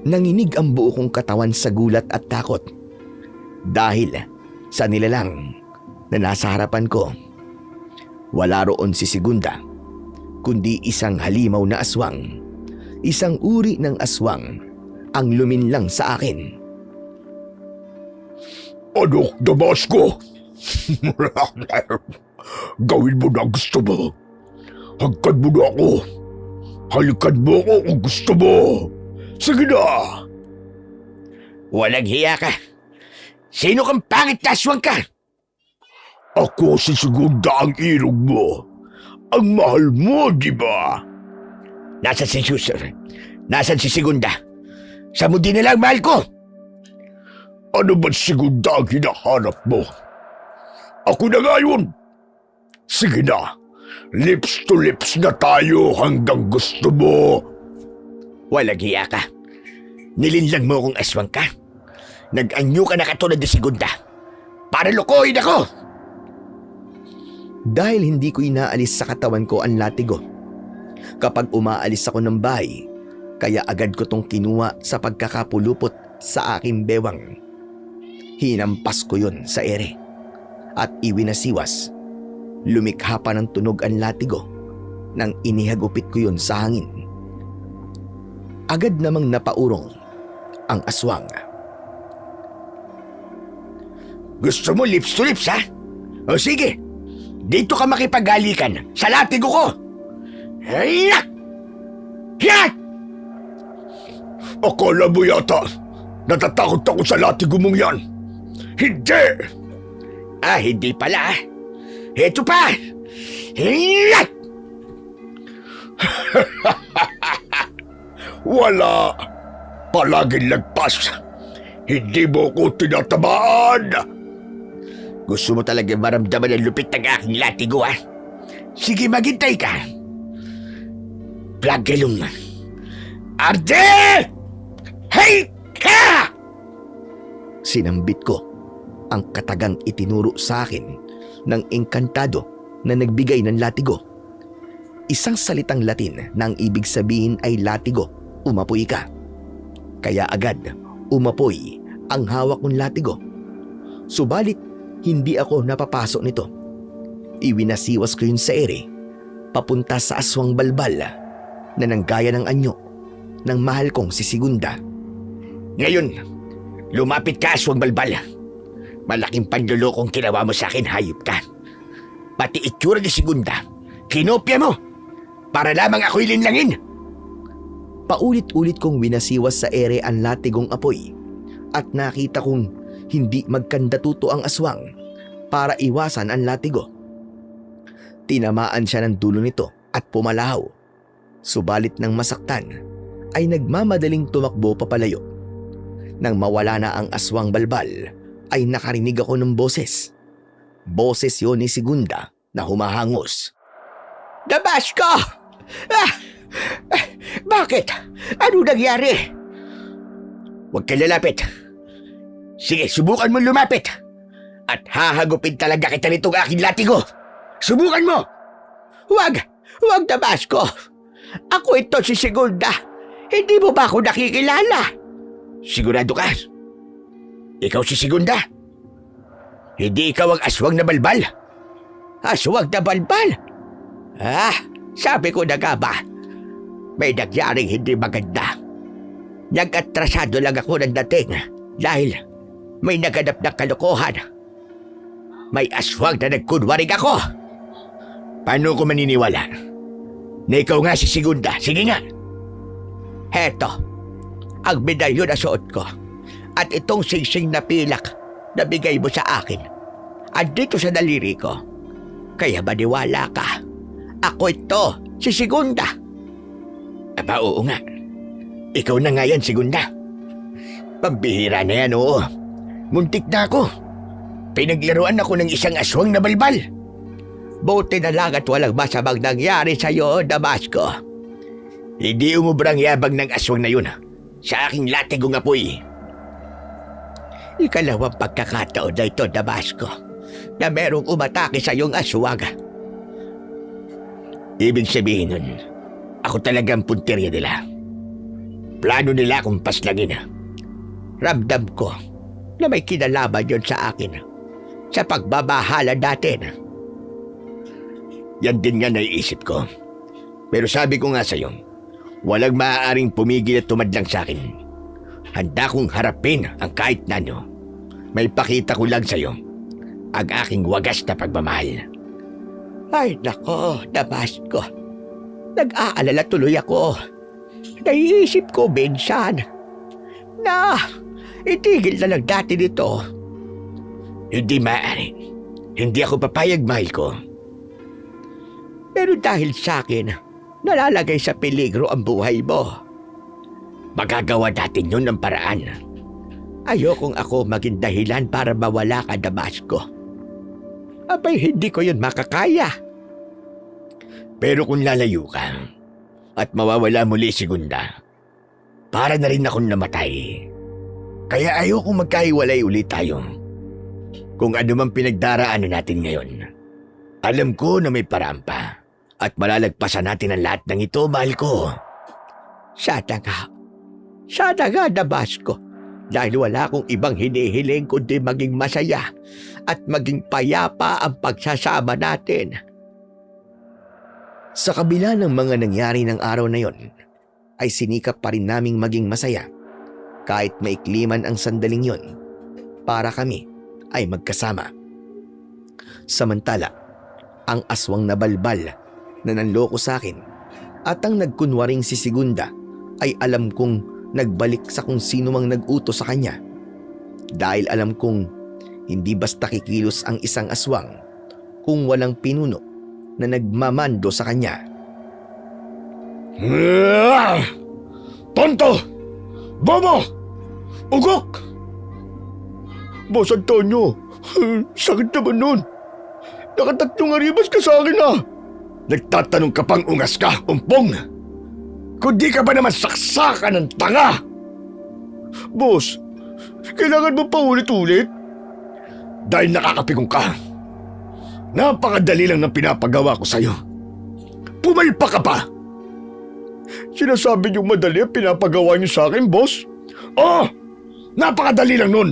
Nanginig ang buo kong katawan sa gulat at takot. Dahil sa nilalang na nasa harapan ko, wala roon si Segunda, kundi isang halimaw na aswang. Isang uri ng aswang ang luminlang sa akin. Ano, Damasco? Gawin mo na gusto mo. Hagkan mo na ako. Halikan mo ako kung gusto mo. Sige na. Walang hiya ka. Sino kang pangit na aswang ka? Ako si Segunda ang irog mo. Ang mahal mo, di ba? Nasaan si Suser? Nasaan si Segunda? Sa mo din na lang, mahal ko. Ano ba Segunda ang hinahanap mo? Ako na nga yun. Sige na. Lips to lips na tayo hanggang gusto mo. Walang hiya ka. Nilinlang mo kung aswang ka. Nag-anyo ka na katulad ni Segunda. Para lukohin ako. Dahil hindi ko inaalis sa katawan ko ang latigo. Kapag umaalis ako ng bahay, kaya agad ko tong kinuha sa pagkakapulupot sa aking bewang. Hinampas ko yun sa ere at iwinasiwas. Lumikha pa ng tunog ang latigo nang inihagupit ko yun sa hangin. Agad namang napaurong ang aswang. Gusto mo lips to lips, ha? O sige, dito ka makipagalikan sa latigo ko. Hiyak! Hiyak! Akala mo yata natatakot ako sa latigo mong yan. Hindi! Hindi pala. Heto pa! Hiyak! Wala! Palaging lagpas. Hindi mo ko tinatamaan. Gusto mo talaga maramdaman ang lupit ng aking latigo, ha? Sige, maghintay ka. Plagelum. Arde! Hey! Ka! Sinambit ko ang katagang itinuro sa akin ng engkantado na nagbigay ng latigo. Isang salitang Latin na ang ibig sabihin ay latigo, umapoy ka. Kaya agad umapoy ang hawak kong latigo. Subalit hindi ako napapasok nito. Iwinasiwas ko yun sa ere, papunta sa aswang balbal na nanggaya ng anyo ng mahal kong si Segunda. Ngayon, lumapit ka, aswang balbal. Malaking panlulokong ginawa mo sa akin, hayop ka. Pati itsura ni Segunda, kinopya mo para lamang ako'y linlangin. Paulit-ulit kong winasiwas sa ere ang latigong apoy at nakita kong hindi magkandatuto ang aswang para iwasan ang latigo. Tinamaan siya ng dulo nito at pumalahaw. Subalit nang masaktan ay nagmamadaling tumakbo papalayo. Nang mawala na ang aswang balbal ay nakarinig ako ng boses. Boses yon ni Segunda na humahangos. Damasco! Bakit? Ano nangyari? Huwag ka lalapit. Sige, subukan mo lumapit. At hahagupin talaga kita nitong aking latigo. Subukan mo! Huwag Damasco. Ako ito si Segunda. Hindi mo ba ako nakikilala? Sigurado ka? Ikaw si Segunda? Hindi ikaw ang aswang na balbal? Aswang na balbal? Sabi ko na nga ba? May nangyaring hindi maganda. Nag-atrasado lang ako ng dating dahil may naganap na kalokohan. May aswang na nagkunwaring ako. Paano ko maniniwala na ikaw nga si Segunda? Sige nga. Heto, ang medalyon na suot ko at itong singsing na pilak na bigay mo sa akin. Andito sa daliri ko. Kaya maniwala ka. Ako ito, si Segunda. Aba, oo nga. Ikaw na nga yan, Segunda. Pambihira na yan, oo. Muntik na ako. Pinaglaruan ako ng isang aswang na balbal. Buti na lang at walang masamang nangyari sa'yo, Damasco. Hindi umubrang yabang ng aswang na yun sa aking latigong apoy. Ikalawang pagkakataon na ito, Damasco, na merong umatake sa iyong aswang. Ibig sabihin nun, ako talagang punterya nila. Plano nila akong paslangin. Ramdam ko na may kinalaman yun sa akin sa pagbabahala natin. Yan din nga naiisip ko. Pero sabi ko nga sa'yo, walang maaaring pumigil at tumadlang sa akin. Handa kong harapin ang kahit na ano. May pakita ko lang sa'yo ang aking wagas na pagmamahal. Ay nako, Damasco. Nag-aalala tuloy ako. Naiisip ko minsan na itigil na lang dati nito. Hindi maaari. Hindi ako papayag, mahal ko. Pero dahil sa akin, nalalagay sa peligro ang buhay mo. Magagawa natin yun ng paraan. Ayokong ako maging dahilan para mawala ka, Damasco. Abay, hindi ko yun makakaya. Pero kung lalayo ka at mawawala muli, Segunda, para na rin akong namatay. Kaya ayokong magkahiwalay ulit tayo. Kung ano man pinagdaraanan natin ngayon, alam ko na may paraan pa at malalagpasan natin ang lahat ng ito, mahal ko. Sana nga, Damasco. Dahil wala akong ibang hinihiling kundi maging masaya at maging payapa ang pagsasama natin. Sa kabila ng mga nangyari ng araw na yon, ay sinikap pa rin naming maging masaya kahit maikli man ang sandaling yon para kami ay magkasama. Samantala, ang aswang na balbal na nanloko sa akin at ang nagkunwaring si Segunda ay alam kong nagbalik sa kung sino mang nag-utos sa kanya. Dahil alam kong hindi basta kikilos ang isang aswang kung walang pinuno na nagmamando sa kanya. Tonto! Bobo! Ugok! Boss Antonio, sakit naman nun. Nakatatlong aribas ka sa akin ah. Nagtatanong ka pang ungas ka, umpong. Kundi ka ba naman saksakan ng tanga? Boss, kailangan mo pa ulit-ulit? Dahil nakakapikong ka. Napakadali lang ng pinapagawa ko sa'yo. Pumalpa ka pa! Sinasabi niyong madali ang pinapagawa niyo sa akin, boss? Oh! Napakadali lang nun!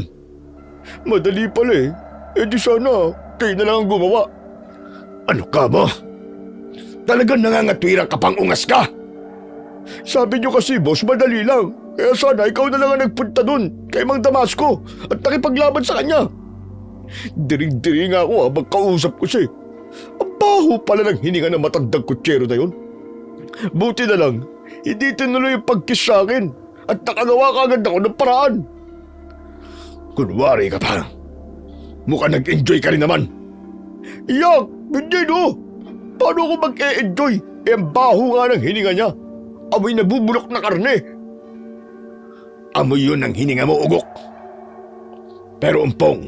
Madali pala eh. Eh di sana, kayo na lang ang gumawa. Ano ka mo? Talagang nangangatwirang ka pang ungas ka? Sabi niyo kasi, boss, madali lang. Kaya sana ikaw na lang ang nagpunta dun kay Mang Damasco at nakipaglaban sa kanya. Diring-diri nga ako habang kausap ko siya. Ang baho pala ng hininga ng matandang kutsero na yun. Buti na lang, hindi tinuloy yung pagkiss sa akin at nakagawa kaagad ako ng paraan. Kunwari ka pa. Mukhang nag-enjoy ka rin naman. Iyak! Hindi no! Paano ako mag-e-enjoy? Eh ang baho nga ng hininga niya. Amoy nabubulok na karne. Amoy yun ang hininga mo, ugok. Pero umpong,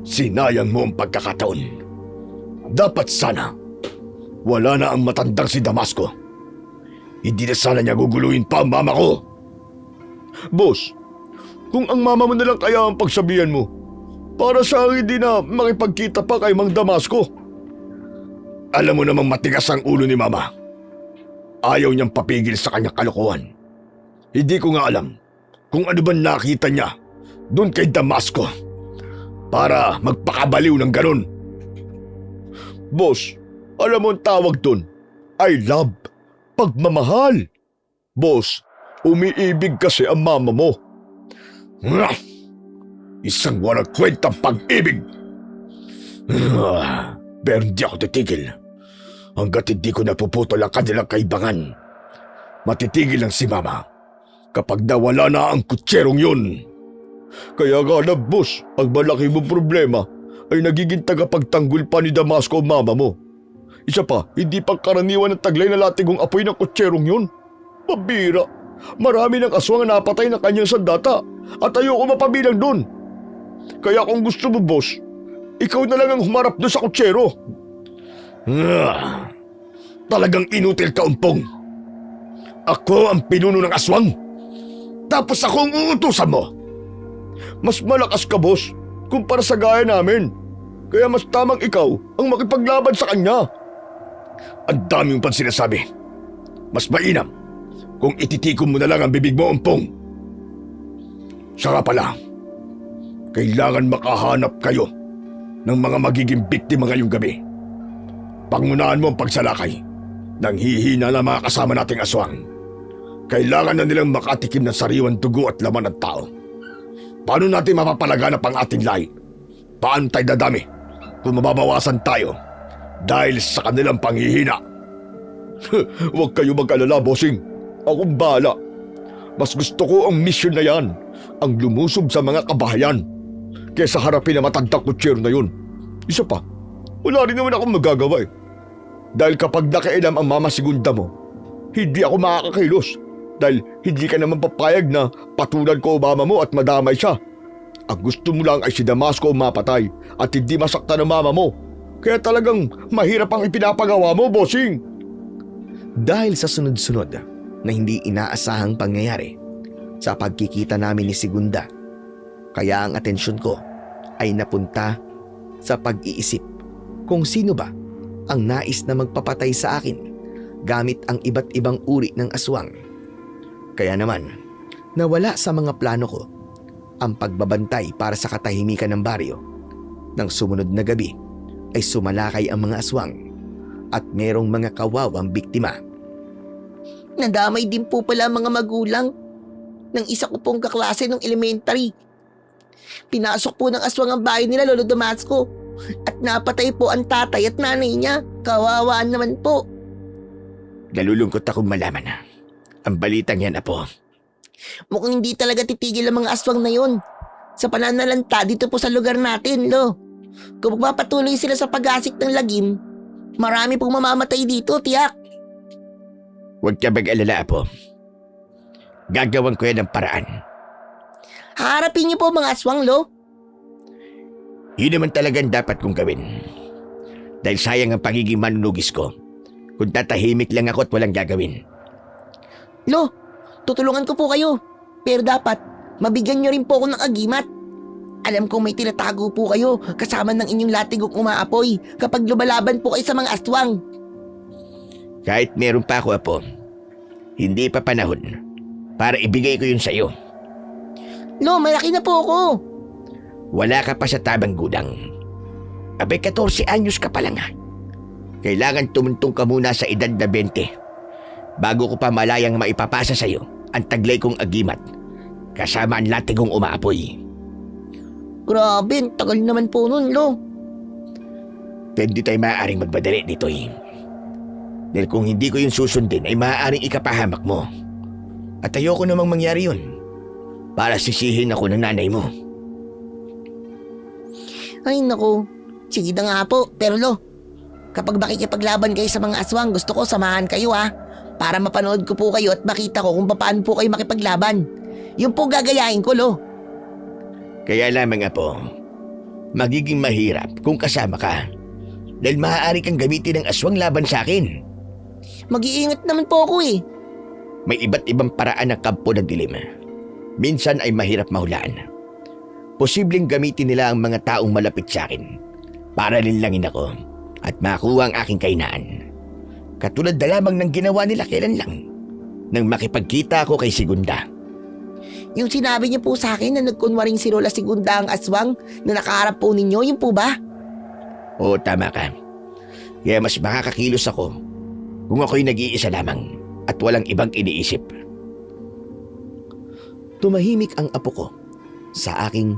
sinayang mo ang pagkakataon. Dapat sana, wala na ang matandang si Damasco. Hindi na sana niya guguluhin pa ang mama ko. Boss, kung ang mama mo na lang kaya ang pagsabihan mo, para sa hindi na makipagkita pa kay Mang Damasco. Alam mo namang matigas ang ulo ni Mama. Ayaw niyang papigil sa kanyang kalokohan. Hindi ko nga alam kung ano ba nakita niya doon kay Damasco para magpakabaliw ng ganon. Boss, alam mo ang tawag doon? I love. Pagmamahal. Boss, umiibig kasi ang mama mo. Isang walang kwentang pag-ibig. Pero hindi ako titigil. Hanggat hindi ko napuputol ang kanilang kaibangan. Matitigil lang si Mama kapag nawala na ang kutserong yun. Kaya nga na, boss, ang malaki mong problema ay nagiging tagapagtanggol pa ni Damasco ang mama mo. Isa pa, hindi pang karaniwan ng taglay na latigong apoy ng kutserong yun. Pabira, marami ng aswang na napatay ng kanyang sandata at ayoko mapabilang dun. Kaya kung gusto mo, boss, ikaw na lang ang humarap doon sa kutsero. Talagang inutil ka, Umpong. Ako ang pinuno ng aswang. Tapos ako ang uutusan mo. Mas malakas ka, boss, kumpara sa gaya namin. Kaya mas tamang ikaw ang makipaglaban sa kanya. Ang daming pang sinasabi. Mas mainam kung ititikom mo na lang ang bibig mo, Umpong. Saka pala, kailangan makahanap kayo ng mga magiging biktima ngayong gabi. Pangunahan mo ang pagsalakay nang hihina na mga kasama nating aswang. Kailangan na nilang makatikim ng sariwang dugo at laman ng tao. Paano natin mapapalaganap ang ating lahi? Paano tayo dadami kung mababawasan tayo dahil sa kanilang panghihina? Huwag kayo mag-alala, bossing. Akong bahala. Mas gusto ko ang mission na yan, ang lumusob sa mga kabahayan, kaysa harapin na matandang kutsero na yun. Isa pa, wala rin naman akong magagawa eh. Dahil kapag nakialam ang mama segunda mo, hindi ako makakakilos. Dahil hindi ka naman papayag na patulan ko mama mo at madamay siya. Ang gusto mo lang ay si Damasco ang mapatay at hindi masaktan ang mama mo. Kaya talagang mahirap ang ipinapagawa mo, bossing. Dahil sa sunod-sunod na hindi inaasahang pangyayari sa pagkikita namin ni Segunda, kaya ang atensyon ko ay napunta sa pag-iisip kung sino ba ang nais na magpapatay sa akin gamit ang iba't ibang uri ng aswang. Kaya naman, nawala sa mga plano ko ang pagbabantay para sa katahimikan ng baryo. Nang sumunod na gabi ay sumalakay ang mga aswang at merong mga kawawang biktima. Nadamay din po pala ang mga magulang ng isa ko pong kaklase ng elementary. Pinasok po ng aswang ang bahay nila, Lolo Damasco, at napatay po ang tatay at nanay niya. Kawawaan naman po. Nalulungkot akong malaman na ang balitang yan, Apo. Mukhang hindi talaga titigil ang mga aswang na yun sa pananalanta dito po sa lugar natin, Lo. Kung magpapatuloy sila sa pag-asik ng lagim, marami pong mamamatay dito, tiyak. Huwag ka mag-alala, Apo. Gagawan ko yan ng paraan. Harapin niyo po mga aswang, Lo. Yun naman talagang dapat kong gawin. Dahil sayang ang pagiging manunugis ko kung tatahimik lang ako at walang gagawin. Lo, tutulungan ko po kayo. Pero dapat, mabigyan niyo rin po ako ng agimat. Alam kong may tinatago po kayo kasama ng inyong latigong umaapoy kapag lumalaban po kayo sa mga aswang. Kahit meron pa ako, Apo, hindi pa panahon para ibigay ko yun sa'yo. Lo, malaki na po ako. Wala ka pa sa tabang gulang. Abay, 14 anyos ka pa lang ha. Kailangan tumuntong ka muna sa edad na 20 bago ko pa malayang maipapasa sa'yo ang taglay kong agimat kasama ang latigong umaapoy. Grabe, tagal naman po nun, Lo. Pero di tayo maaaring magmadali dito eh. Dahil kung hindi ko yun susundin ay maaaring ikapahamak mo. At ayoko namang mangyari yun para sisihin ako ng nanay mo. Ay, naku. Sige na nga po. Pero Lo, kapag makikipaglaban kayo sa mga aswang, gusto ko samahan kayo ha. Para mapanood ko po kayo at makita ko kung paano po kayo makipaglaban. Yung po gagayahin ko, Lo. Kaya lamang, Apo, magiging mahirap kung kasama ka. Dahil maaari kang gamitin ng aswang laban sa akin. Mag-iingat naman po ako eh. May iba't ibang paraan ng kampo ng dilim. Minsan ay mahirap mahulaan. Posibleng gamitin nila ang mga taong malapit sa akin para linlangin ako at makuha ang aking kainaan. Katulad na lamang ng ginawa nila kailan lang nang makipagkita ako kay Segunda. Yung sinabi niyo po sa akin na nagkunwaring si Lola Segunda ang aswang na nakaharap po ninyo, yun po ba? Oo, tama ka. Kaya mas makakakilos ako kung ako'y nag-iisa lamang at walang ibang iniisip. Tumahimik ang apo ko sa aking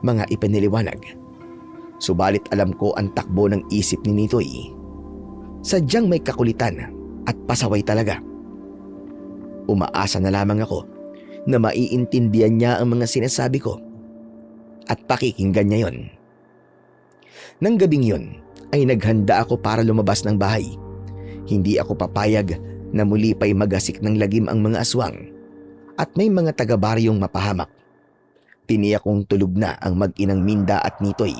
mga ipiniliwanag. Subalit alam ko ang takbo ng isip ni Nitoy. Sadyang may kakulitan at pasaway talaga. Umaasa na lamang ako na maiintindihan niya ang mga sinasabi ko at pakikinggan niya yon. Nang gabing yon ay naghanda ako para lumabas ng bahay. Hindi ako papayag na muli pa'y magasik ng lagim ang mga aswang at may mga taga-baryong mapahamak. Tiniyak kong tulog na ang mag-inang Minda at Nitoy.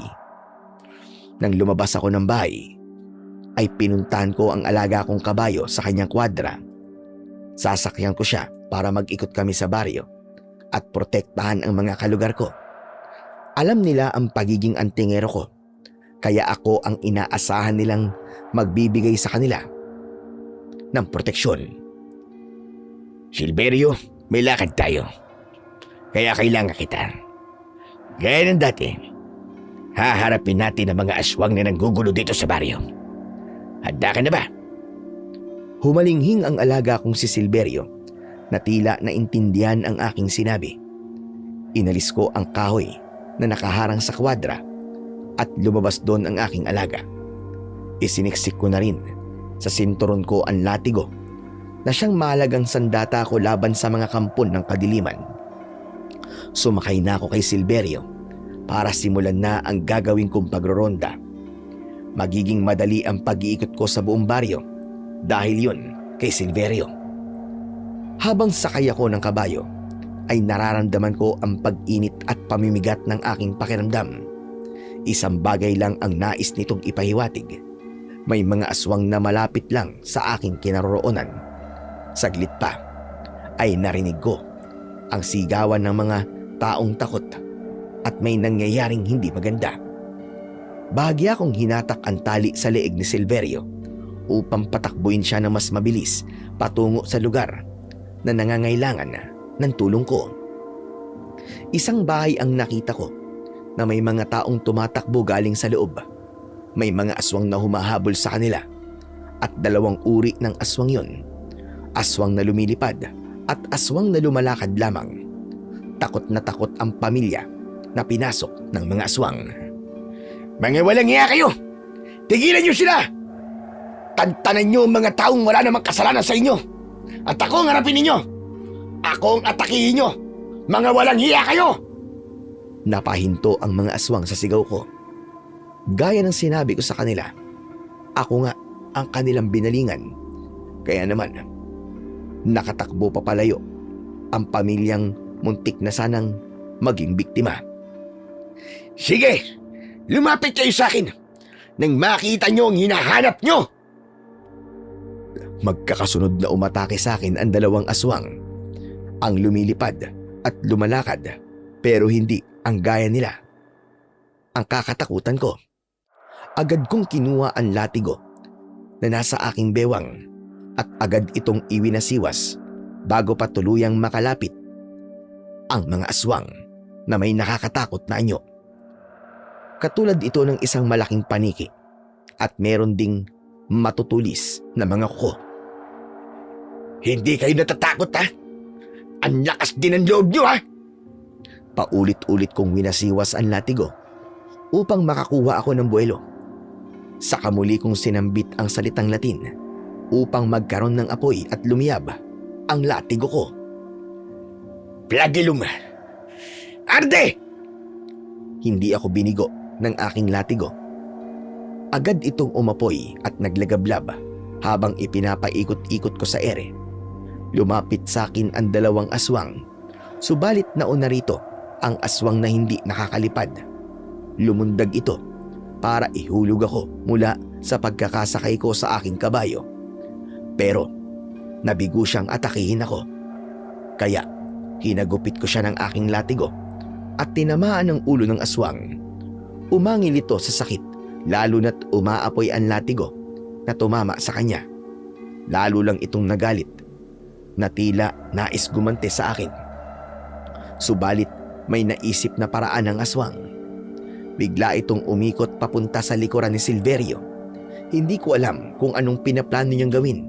Nang lumabas ako ng bahay, ay pinuntahan ko ang alaga kong kabayo sa kanyang kwadra. Sasakyan ko siya para mag-ikot kami sa baryo at protektahan ang mga kalugar ko. Alam nila ang pagiging antingero ko, kaya ako ang inaasahan nilang magbibigay sa kanila ng proteksyon. Silverio, may lakad tayo. Kaya kailangan kita. Gaya ng dati, haharapin natin ang mga aswang na nanggugulo dito sa baryo. Handa ka na ba? Humalinghing ang alaga kong si Silverio na tila naintindihan ang aking sinabi. Inalis ko ang kahoy na nakaharang sa kwadra at lumabas doon ang aking alaga. Isiniksik ko na rin sa sinturon ko ang latigo na siyang mahalagang sandata ko laban sa mga kampon ng kadiliman. Sumakay na ako kay Silverio para simulan na ang gagawin kong pagroronda. Magiging madali ang pag-iikot ko sa buong baryo dahil yun kay Silverio. Habang sakay ako ng kabayo, ay nararamdaman ko ang pag-init at pamimigat ng aking pakiramdam. Isang bagay lang ang nais nitong ipahiwatig. May mga aswang na malapit lang sa aking kinaroroonan. Saglit pa ay narinig ko ang sigawan ng mga taong takot at may nangyayaring hindi maganda. Bahagya kong hinatak ang tali sa leeg ni Silverio upang patakbuin siya na mas mabilis patungo sa lugar na nangangailangan ng tulong ko. Isang bahay ang nakita ko na may mga taong tumatakbo galing sa loob. May mga aswang na humahabol sa kanila at dalawang uri ng aswang yun. Aswang na lumilipad at aswang na lumalakad lamang. Takot na takot ang pamilya na pinasok ng mga aswang. Mga walang iya kayo! Tigilan niyo sila! Tantanan niyo ang mga taong wala namang kasalanan sa inyo! At ako ang harapin ninyo! Ako ang atakihin niyo! Mga walang hiya kayo! Napahinto ang mga aswang sa sigaw ko. Gaya ng sinabi ko sa kanila, ako nga ang kanilang binalingan. Kaya naman, nakatakbo papalayo ang pamilyang muntik na sanang maging biktima. Sige! Lumapit kayo sa akin nang makita niyo ang hinahanap niyo! Magkakasunod na umatake sa akin ang dalawang aswang. Ang lumilipad at lumalakad pero hindi ang gaya nila. Ang kakatakutan ko. Agad kong kinuha ang latigo na nasa aking bewang at agad itong iwinasiwas bago pa tuluyang makalapit ang mga aswang na may nakakatakot na anyo. Katulad ito ng isang malaking paniki at meron ding matutulis na mga kuko. Hindi kayo natatakot ha? Ang lakas din ng loob niyo ha? Paulit-ulit kong winasiwas ang latigo upang makakuha ako ng buwelo. Saka muli kong sinambit ang salitang Latin upang magkaroon ng apoy at lumiyab ang latigo ko. Flagellum! Arde! Hindi ako binigo ng aking latigo. Agad itong umapoy at naglagablab habang ipinapaikot-ikot ko sa ere. Lumapit sa akin ang dalawang aswang, subalit nauna rito ang aswang na hindi nakakalipad. Lumundag ito para ihulog ako mula sa pagkakasakay ko sa aking kabayo. Pero nabigo siyang atakihin ako. Kaya hinagupit ko siya ng aking latigo at tinamaan ang ulo ng aswang. Umangil ito sa sakit lalo na't umaapoy ang latigo na tumama sa kanya. Lalo lang itong nagalit na tila nais gumante sa akin. Subalit may naisip na paraan ng aswang. Bigla itong umikot papunta sa likuran ni Silverio. Hindi ko alam kung anong pinaplano niyang gawin.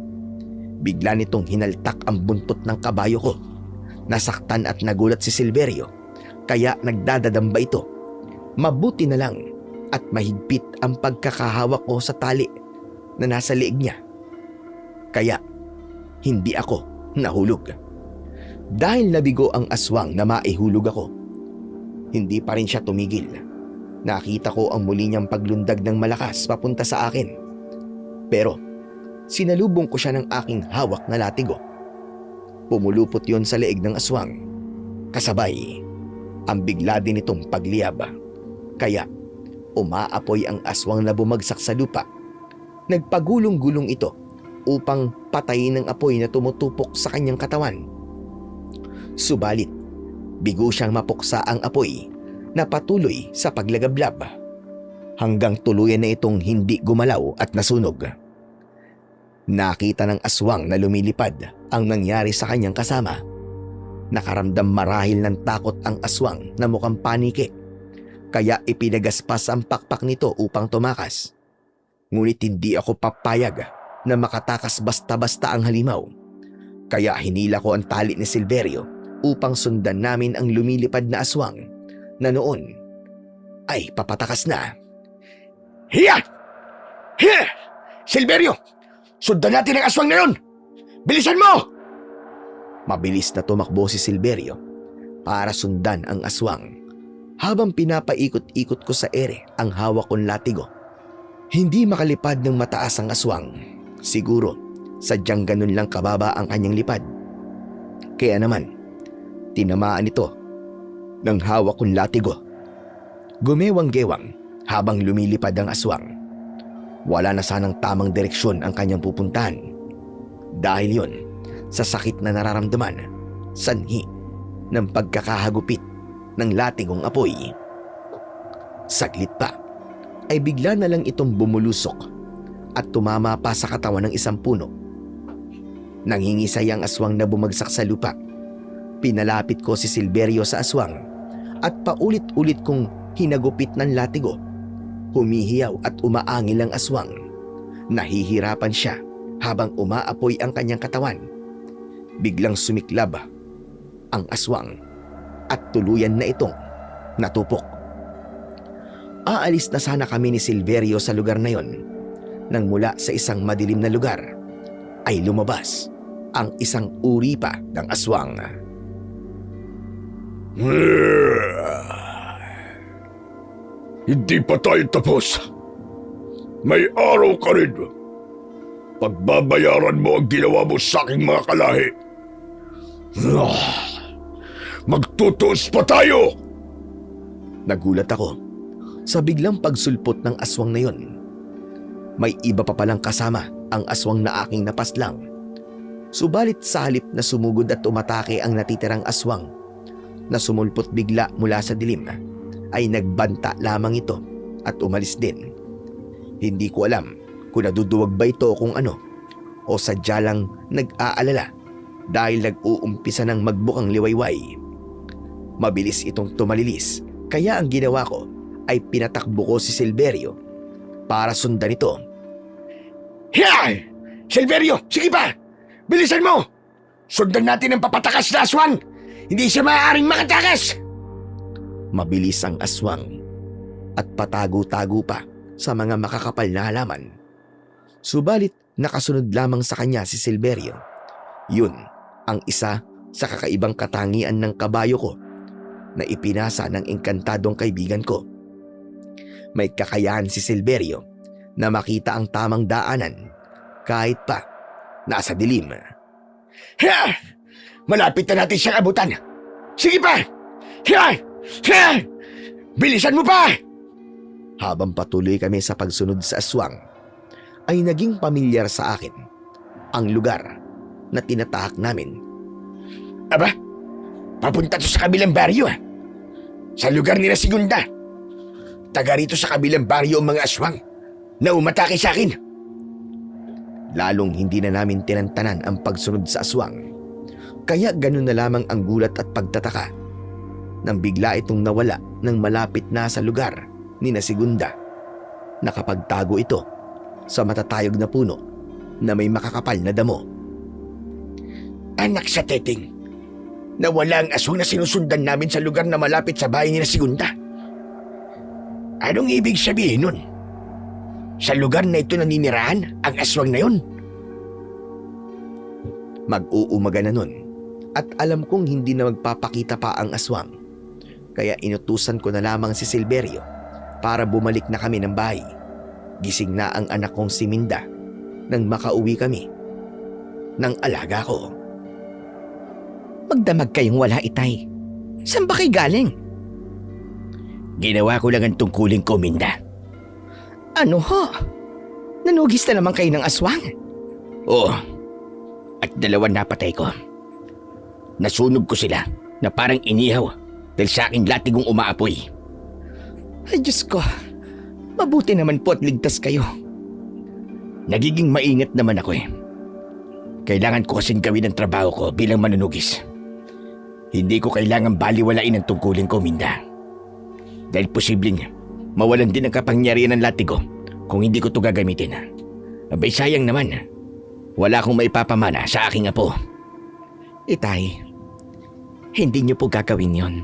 Bigla nitong hinaltak ang buntot ng kabayo ko. Nasaktan at nagulat si Silverio, kaya nagdadadamba ito. Mabuti na lang at mahigpit ang pagkakahawak ko sa tali na nasa liig niya. Kaya hindi ako nahulog. Dahil nabigo ang aswang na maihulog ako, hindi pa rin siya tumigil. Nakita ko ang muli niyang paglundag ng malakas papunta sa akin. Pero sinalubong ko siya ng aking hawak na latigo. Pumulupot yon sa leeg ng aswang. Kasabay ang bigla din itong pagliyab. Kaya umaapoy ang aswang na bumagsak sa lupa. Nagpagulong-gulong ito upang patayin ang apoy na tumutupok sa kanyang katawan. Subalit, bigo siyang mapuksa ang apoy na patuloy sa paglagablab hanggang tuluyan na itong hindi gumalaw at nasunog. Nakita ng aswang na lumilipad ang nangyari sa kanyang kasama. Nakaramdam marahil ng takot ang aswang na mukhang paniki, kaya ipinagaspas ang pakpak nito upang tumakas. Ngunit hindi ako papayag na makatakas basta-basta ang halimaw. Kaya hinila ko ang tali ni Silverio upang sundan namin ang lumilipad na aswang na noon ay papatakas na. Hiya! Hiya! Silverio! Sundan natin ang aswang na yun! Bilisan mo! Mabilis na tumakbo si Silverio para sundan ang aswang habang pinapaikot-ikot ko sa ere ang hawak kong latigo. Hindi makalipad ng mataas ang aswang. Siguro sadyang ganun lang kababa ang kanyang lipad. Kaya naman, tinamaan ito ng hawak kong latigo. Gumewang-gewang habang lumilipad ang aswang. Wala na sanang tamang direksyon ang kanyang pupuntahan. Dahil yon sa sakit na nararamdaman, sanhi ng pagkakahagupit ng latigong apoy. Saglit pa ay bigla na lang itong bumulusok at tumama pa sa katawan ng isang puno. Nangingisay ang aswang na bumagsak sa lupa. Pinalapit ko si Silverio sa aswang at paulit-ulit kong hinagupit ng latigo. Humihiyaw at umaangil ang aswang. Nahihirapan siya habang umaapoy ang kanyang katawan. Biglang sumiklab ang aswang at tuluyan na itong natupok. Aalis na sana kami ni Silverio sa lugar na yon nang mula sa isang madilim na lugar ay lumabas ang isang uri pa ng aswang. Hindi pa tayo tapos. May araw ka rin. Pagbabayaran mo ang ginawa mo sa aking mga kalahi. Magtutuos pa tayo! Nagulat ako sa biglang pagsulpot ng aswang na yon. May iba pa palang kasama ang aswang na aking napaslang. Subalit sa halip na sumugod at umatake ang natitirang aswang na sumulpot bigla mula sa dilim, ay nagbanta lamang ito at umalis din. Hindi ko alam kung naduduwag ba ito kung ano o sadya lang nag-aalala dahil nag-uumpisa ng magbukang liwayway. Mabilis itong tumalilis, kaya ang ginawa ko ay pinatakbo ko si Silverio para sundan ito. Hiya! Silverio, sige pa! Bilisan mo! Sundan natin ang papatakas na aswang! Hindi siya maaaring makatakas! Mabilis ang aswang at patago-tago pa sa mga makakapal na halaman. Subalit nakasunod lamang sa kanya si Silverio. Yun ang isa sa kakaibang katangian ng kabayo ko na ipinasa ng engkantadong kaibigan ko. May kakayahan si Silverio na makita ang tamang daanan kahit pa nasa dilim. Hiya! Malapit na natin siyang abutan! Sige pa! Hiya! Hiya! Bilisan mo pa! Habang patuloy kami sa pagsunod sa aswang, ay naging pamilyar sa akin ang lugar na tinatahak namin. Aba, papunta to sa kabilang baryo Sa lugar nila Segunda. Taga rito sa kabilang baryo ang mga aswang. na umatake sa akin. Lalong hindi na namin tinantanan ang pagsunod sa aswang. Kaya ganun na lamang ang gulat at pagtataka nang bigla itong nawala ng malapit na sa lugar ni na Segunda. Nakapagtago ito sa matatayog na puno na may makakapal na damo. Anak sa teteng, nawala ang aswang na sinusundan namin sa lugar na malapit sa bahay ni na Segunda. Anong ibig sabihin nun? Sa lugar na ito naninirahan ang aswang na yun? Mag-uumaga na nun at alam kong hindi na magpapakita pa ang aswang. Kaya inutusan ko na lamang si Silverio para bumalik na kami ng bahay. Gising na ang anak kong si Minda nang makauwi kami ng alaga ko. Magdamag kayong wala, Itay. Saan ba kayo galing? Ginawa ko lang ang tungkulin ko, Minda. Ano ho? Nanugis na naman kayo ng aswang? Oo. At dalawa napatay ko. Nasunog ko sila na parang inihaw dahil sa aking latigong umaapoy. Ay Diyos ko, mabuti naman po at ligtas kayo. Nagiging maingat naman ako eh. Kailangan ko kasing gawin ang trabaho ko bilang manunugis. Hindi ko kailangan baliwalain ang tungkulin ko, Minda. Dahil posibleng mawalan din ang kapangyarihan ng latigo kung hindi ko ito gagamitin. Abay sayang naman. Wala akong maipapamana sa aking apo. Itay, hindi niyo po gagawin yon.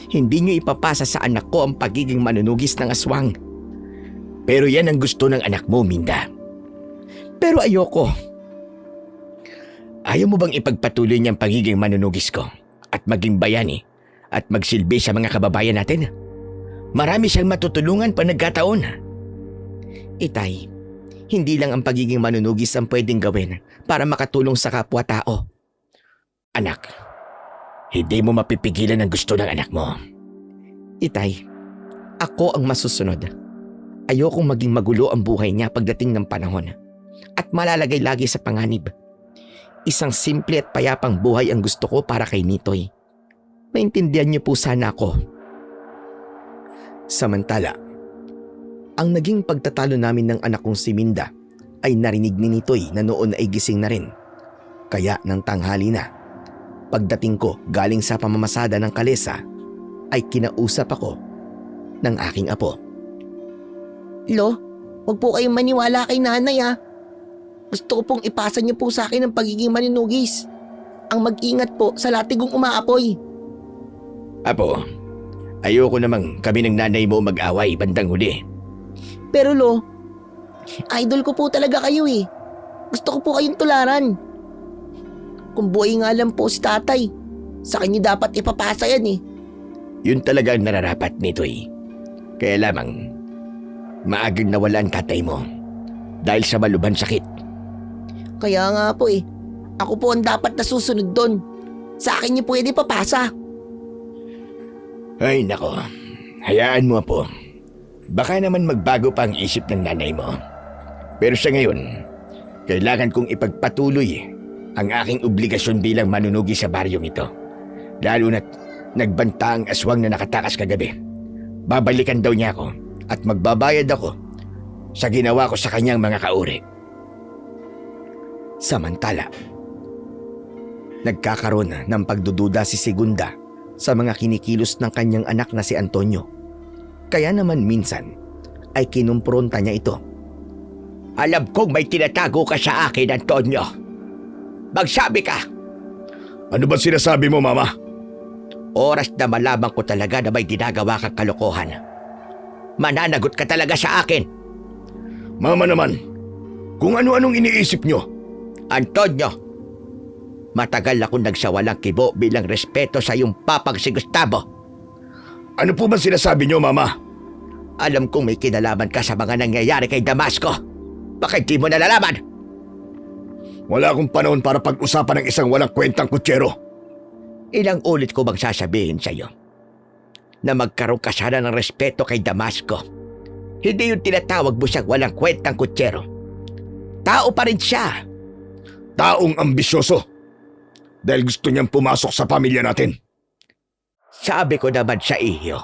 Hindi niyo ipapasa sa anak ko ang pagiging manunugis ng aswang. Pero yan ang gusto ng anak mo, Minda. Pero ayoko. Ayaw mo bang ipagpatuloy niyang pagiging manunugis ko at maging bayani at magsilbi sa mga kababayan natin? Marami siyang matutulungan pa nagkataon. Itay, hindi lang ang pagiging manunugis ang pwedeng gawin para makatulong sa kapwa-tao. Anak, hindi mo mapipigilan ang gusto ng anak mo. Itay, ako ang masusunod. Ayokong maging magulo ang buhay niya pagdating ng panahon at malalagay lagi sa panganib. Isang simple at payapang buhay ang gusto ko para kay Nitoy. Maintindihan niyo po sana ako. Samantala, ang naging pagtatalo namin ng anak kong si Minda ay narinig ni Nitoy na noon ay gising na rin. Kaya ng tanghali na, pagdating ko galing sa pamamasada ng kalesa, ay kinausap ako ng aking apo. Lo, huwag po kayong maniwala kay nanay ha. Gusto ko pong ipasa niyo po sa akin ang pagiging manunugis. Ang mag-ingat po sa latigong umaapoy. Apo, ayoko namang kami ng nanay mo mag-away bandang huli. Pero Lo, idol ko po talaga kayo eh. Gusto ko po kayong tularan. Kung buhay nga lang po si tatay, sa kanya dapat ipapasa yan eh. Yun talaga ang nararapat nito eh. Kaya lamang, maagang nawala ang tatay mo dahil sa malubhang sakit. Kaya nga po eh, ako po ang dapat nasusunod doon. Sa akin niyo pwede papasa. Ay nako, hayaan mo po. Baka naman magbago pa ang isip ng nanay mo. Pero sa ngayon, kailangan kong ipagpatuloy ang aking obligasyon bilang manunugi sa baryong ito. Lalo na't nagbanta ang aswang na nakatakas kagabi. Babalikan daw niya ako at magbabayad ako sa ginawa ko sa kanyang mga kauri. Samantala, nagkakaroon ng pagdududa si Segunda sa mga kinikilos ng kanyang anak na si Antonio. Kaya naman minsan ay kinumpronta niya ito. Alam kong may tinatago ka sa akin, Antonio. Magsabi ka! Ano ba sinasabi mo, Mama? Oras na malaman ko talaga na may ginagawa kang kalokohan. Mananagot ka talaga sa akin. Mama naman, kung ano-anong iniisip nyo. Antonio, matagal akong nagsawalang kibo bilang respeto sa iyong papang si Gustavo. Ano po ba sinasabi nyo, Mama? Alam kong may kinalaman ka sa mga nangyayari kay Damasco. Bakit di mo nalalaman? Wala akong panahon para pag-usapan ng isang walang kwentang kutsero. Ilang ulit ko bang sasabihin sa iyo na magkaroon ka sana ng respeto kay Damasco? Hindi yung tinatawag mo siyang walang kwentang kutsero. Tao pa rin siya. Taong ambisyoso. Dahil gusto niyang pumasok sa pamilya natin. Sabi ko naman sa iyo,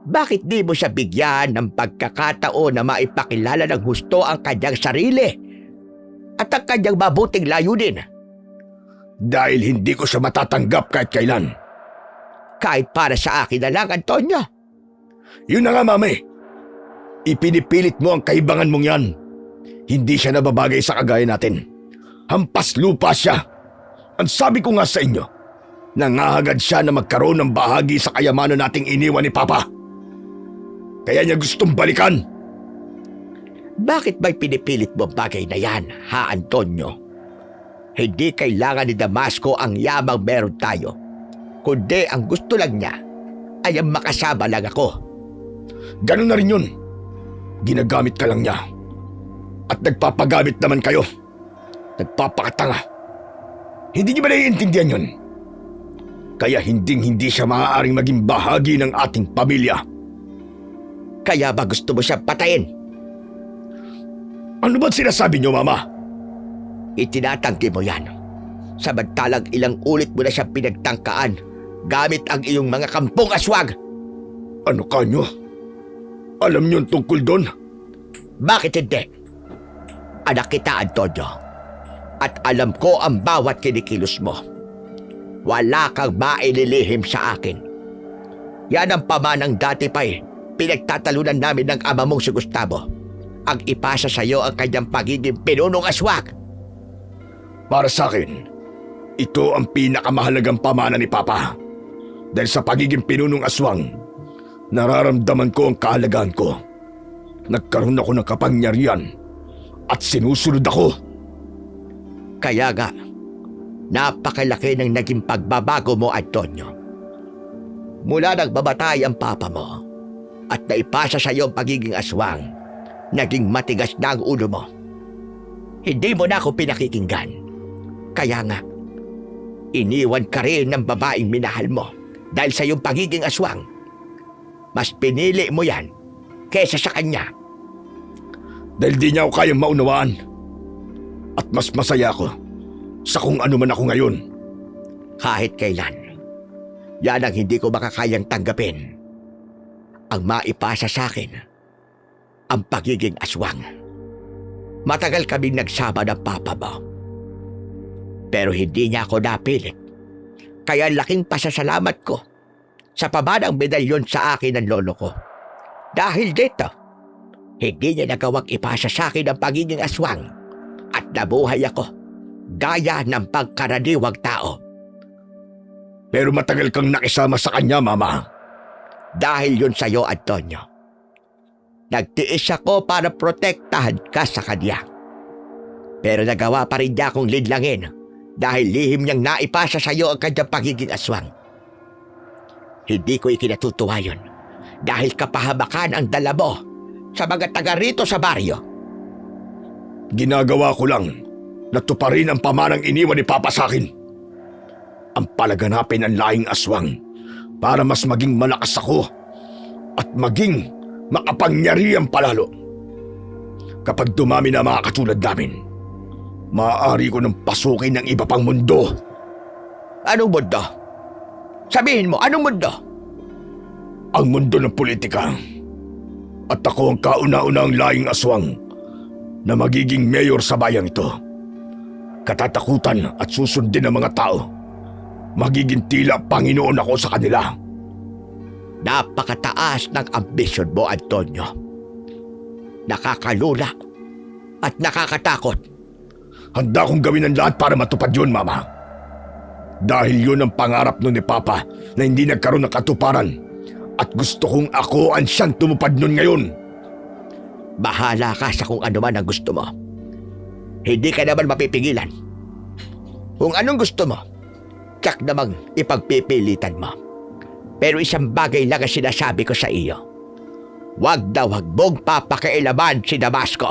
Bakit di mo siya bigyan ng pagkakataon na maipakilala ng gusto ang kanyang sarili at ang kanyang mabuting layunin? Dahil hindi ko siya matatanggap kahit kailan. Kahit para sa akin na lang, Antonio. Yun na nga, mami. Ipinipilit mo ang kaibangan mong yan. Hindi siya nababagay sa kagaya natin. Hampas lupa siya. Ang sabi ko nga sa inyo, nangahagad siya na magkaroon ng bahagi sa kayamanan nating iniwan ni Papa. Kaya niya gustong balikan. Bakit ba'y pinipilit mo bagay na yan, ha, Antonio? Hindi kailangan ni Damasco ang yamang meron tayo, kundi ang gusto lang niya ay ang makasama lang ako. Ganun na rin yun. Ginagamit ka lang niya. At nagpapagamit naman kayo. Nagpapakatanga. Hindi niyo ba naiintindihan yun? Kaya hindi siya maaaring maging bahagi ng ating pamilya. Kaya ba gusto mo siyang patayin? Ano ba't sinasabi niyo, Mama? Itinatanggi mo yan. Samantalang ilang ulit mo na siyang pinagtangkaan gamit ang iyong mga kampong aswag. Ano kanyo? Alam niyo tungkol doon? Bakit hindi? Anak kita, Antonio. At alam ko ang bawat kinikilos mo. Wala kang maililihim sa akin. Yan ang pamanang dati pa'y pinagtatalunan namin ng ama mong si Gustavo. Ang ipasa sa iyo ang kanyang pagiging pinunong aswag. Para sa akin, ito ang pinakamahalagang pamana ni Papa. Dahil sa pagiging pinunong aswang, nararamdaman ko ang kahalagahan ko. Nagkaroon ako ng kapangyarihan at sinusunod ako. Kaya nga, napakalaki ng naging pagbabago mo, Antonio. Mula nang mamatay ang papa mo at naipasa sa iyo ang pagiging aswang, naging matigas na ang ulo mo. Hindi mo na ako pinakikinggan. Kaya nga, iniwan ka rin ng babaeng minahal mo dahil sa iyong pagiging aswang. Mas pinili mo yan kesa sa kanya. Dahil di niya ako kayang maunawaan. At mas masaya ako sa kung ano man ako ngayon. Kahit kailan, yan ang hindi ko makakayang tanggapin. Ang maipasa sa akin, ang pagiging aswang. Matagal kaming nagsama ng papa mo. Pero hindi niya ako napilit. Kaya laking pasasalamat ko sa pamanang medalyon sa akin ng lolo ko. Dahil dito, hindi niya nagawang ipasa sa akin ang pagiging aswang at nabuhay ako gaya ng pagkaraniwang tao. Pero matagal kang nakisama sa kanya, Mama. Dahil yun sa iyo, Antonio. Nagtiis ako para protektahan ka sa kanya. Pero nagawa pa rin niya akong lidlangin dahil lihim niyang naipasa sa iyo ang kanyang pagiging aswang. Hindi ko ikinatutuwa yun dahil kapahamakan ang dala mo sa mga taga rito sa baryo. Ginagawa ko lang na tuparin ang pamanang iniwan ni Papa sa akin. Ang palaganapin ang lahing aswang para mas maging malakas ako at maging makapangyarihan palalo. Kapag dumami na mga katulad namin, maaari ko nang pasukin ng iba pang mundo. Anong mundo? Sabihin mo, anong mundo? Ang mundo ng politika. At ako ang kauna-unahang lahing aswang na magiging mayor sa bayang ito. Katatakutan at susundin ng mga tao. Magiging tila Panginoon ako sa kanila. Napakataas ng ambisyon mo, Antonio. Nakakalula at nakakatakot. Handa kong gawin ang lahat para matupad yun, Mama. Dahil yun ang pangarap nun ni Papa na hindi nagkaroon ng katuparan. At gusto kong ako ang siyang tumupad nun ngayon. Bahala ka sa kung ano man ang gusto mo. Hindi ka naman mapipigilan. Kung anong gusto mo, tsak namang ipagpipilitan mo. Pero isang bagay lang ang sinasabi ko sa iyo. Wag mong papakailaman si Damasco.